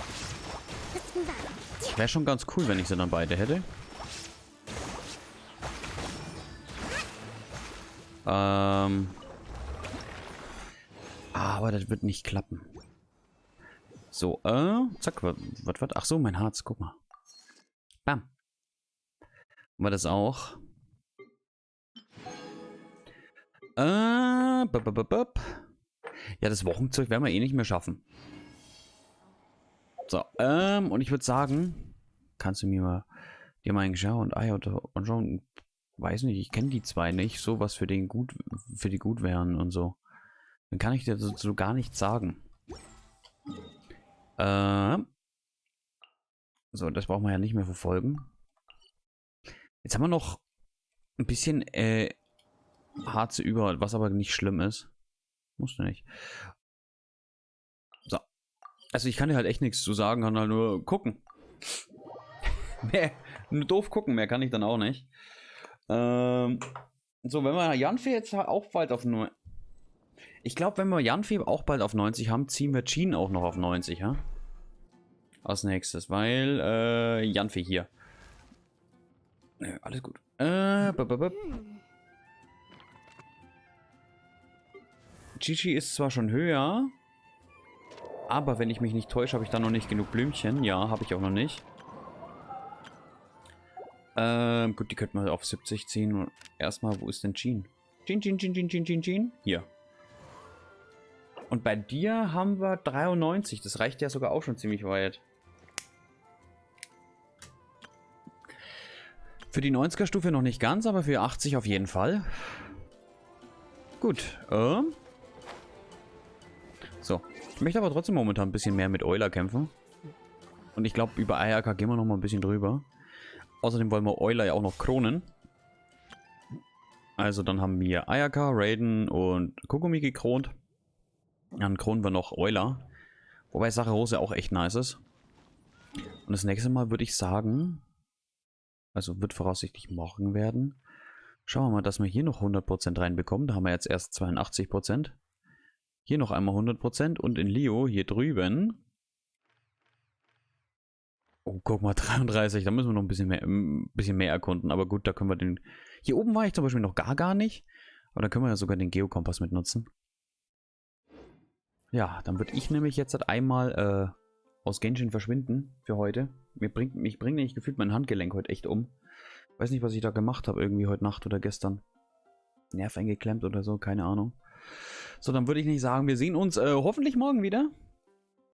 Let's move out. Wäre schon ganz cool, wenn ich sie dann beide hätte. Aber das wird nicht klappen. So, zack, was? Ach so, mein Harz, guck mal. Bam. War das auch? Ja, das Wochenzeug werden wir eh nicht mehr schaffen. So, und ich würde sagen, kannst du mir mal dir mal einen schauen und schauen, weiß nicht, ich kenne die zwei nicht, so was für die gut wären und so. Dann kann ich dir so gar nichts sagen. So, das brauchen wir ja nicht mehr verfolgen. Jetzt haben wir noch ein bisschen Harze über, was aber nicht schlimm ist. Musst du nicht. So. Also ich kann dir halt echt nichts zu sagen, kann halt nur gucken. Nur doof gucken, mehr kann ich dann auch nicht. So, wenn wir Janfe jetzt auch bald auf nur. Ich glaube, wenn wir Janfe auch bald auf 90 haben, ziehen wir Jean auch noch auf 90, ja? Als nächstes, weil Janfe hier. Nö, alles gut. Gigi ist zwar schon höher, aber wenn ich mich nicht täusche, habe ich da noch nicht genug Blümchen. Ja, habe ich auch noch nicht. Gut, die könnten wir auf 70 ziehen. Und erstmal, wo ist denn Jean? Jean. Hier. Und bei dir haben wir 93. Das reicht ja sogar auch schon ziemlich weit. Für die 90er-Stufe noch nicht ganz, aber für 80 auf jeden Fall. Gut. So. Ich möchte aber trotzdem momentan ein bisschen mehr mit Euler kämpfen. Und ich glaube, über IAK gehen wir noch mal ein bisschen drüber. Außerdem wollen wir Euler ja auch noch kronen. Also dann haben wir IAK, Raiden und Kokumi gekront. Dann kronen wir noch Euler. Wobei Sache auch echt nice ist. Und das nächste Mal würde ich sagen, also wird voraussichtlich morgen werden. Schauen wir mal, dass wir hier noch 100% reinbekommen. Da haben wir jetzt erst 82%. Hier noch einmal 100% und in Leo hier drüben. Oh, guck mal, 33. Da müssen wir noch ein bisschen mehr erkunden. Aber gut, da können wir den... Hier oben war ich zum Beispiel noch gar nicht. Aber da können wir ja sogar den Geokompass mit nutzen. Ja, dann würde ich nämlich jetzt einmal aus Genshin verschwinden für heute. Mich bringt nämlich gefühlt mein Handgelenk heute echt um. Weiß nicht, was ich da gemacht habe, irgendwie heute Nacht oder gestern. Nerv eingeklemmt oder so, keine Ahnung. So, dann würde ich nicht sagen, wir sehen uns hoffentlich morgen wieder.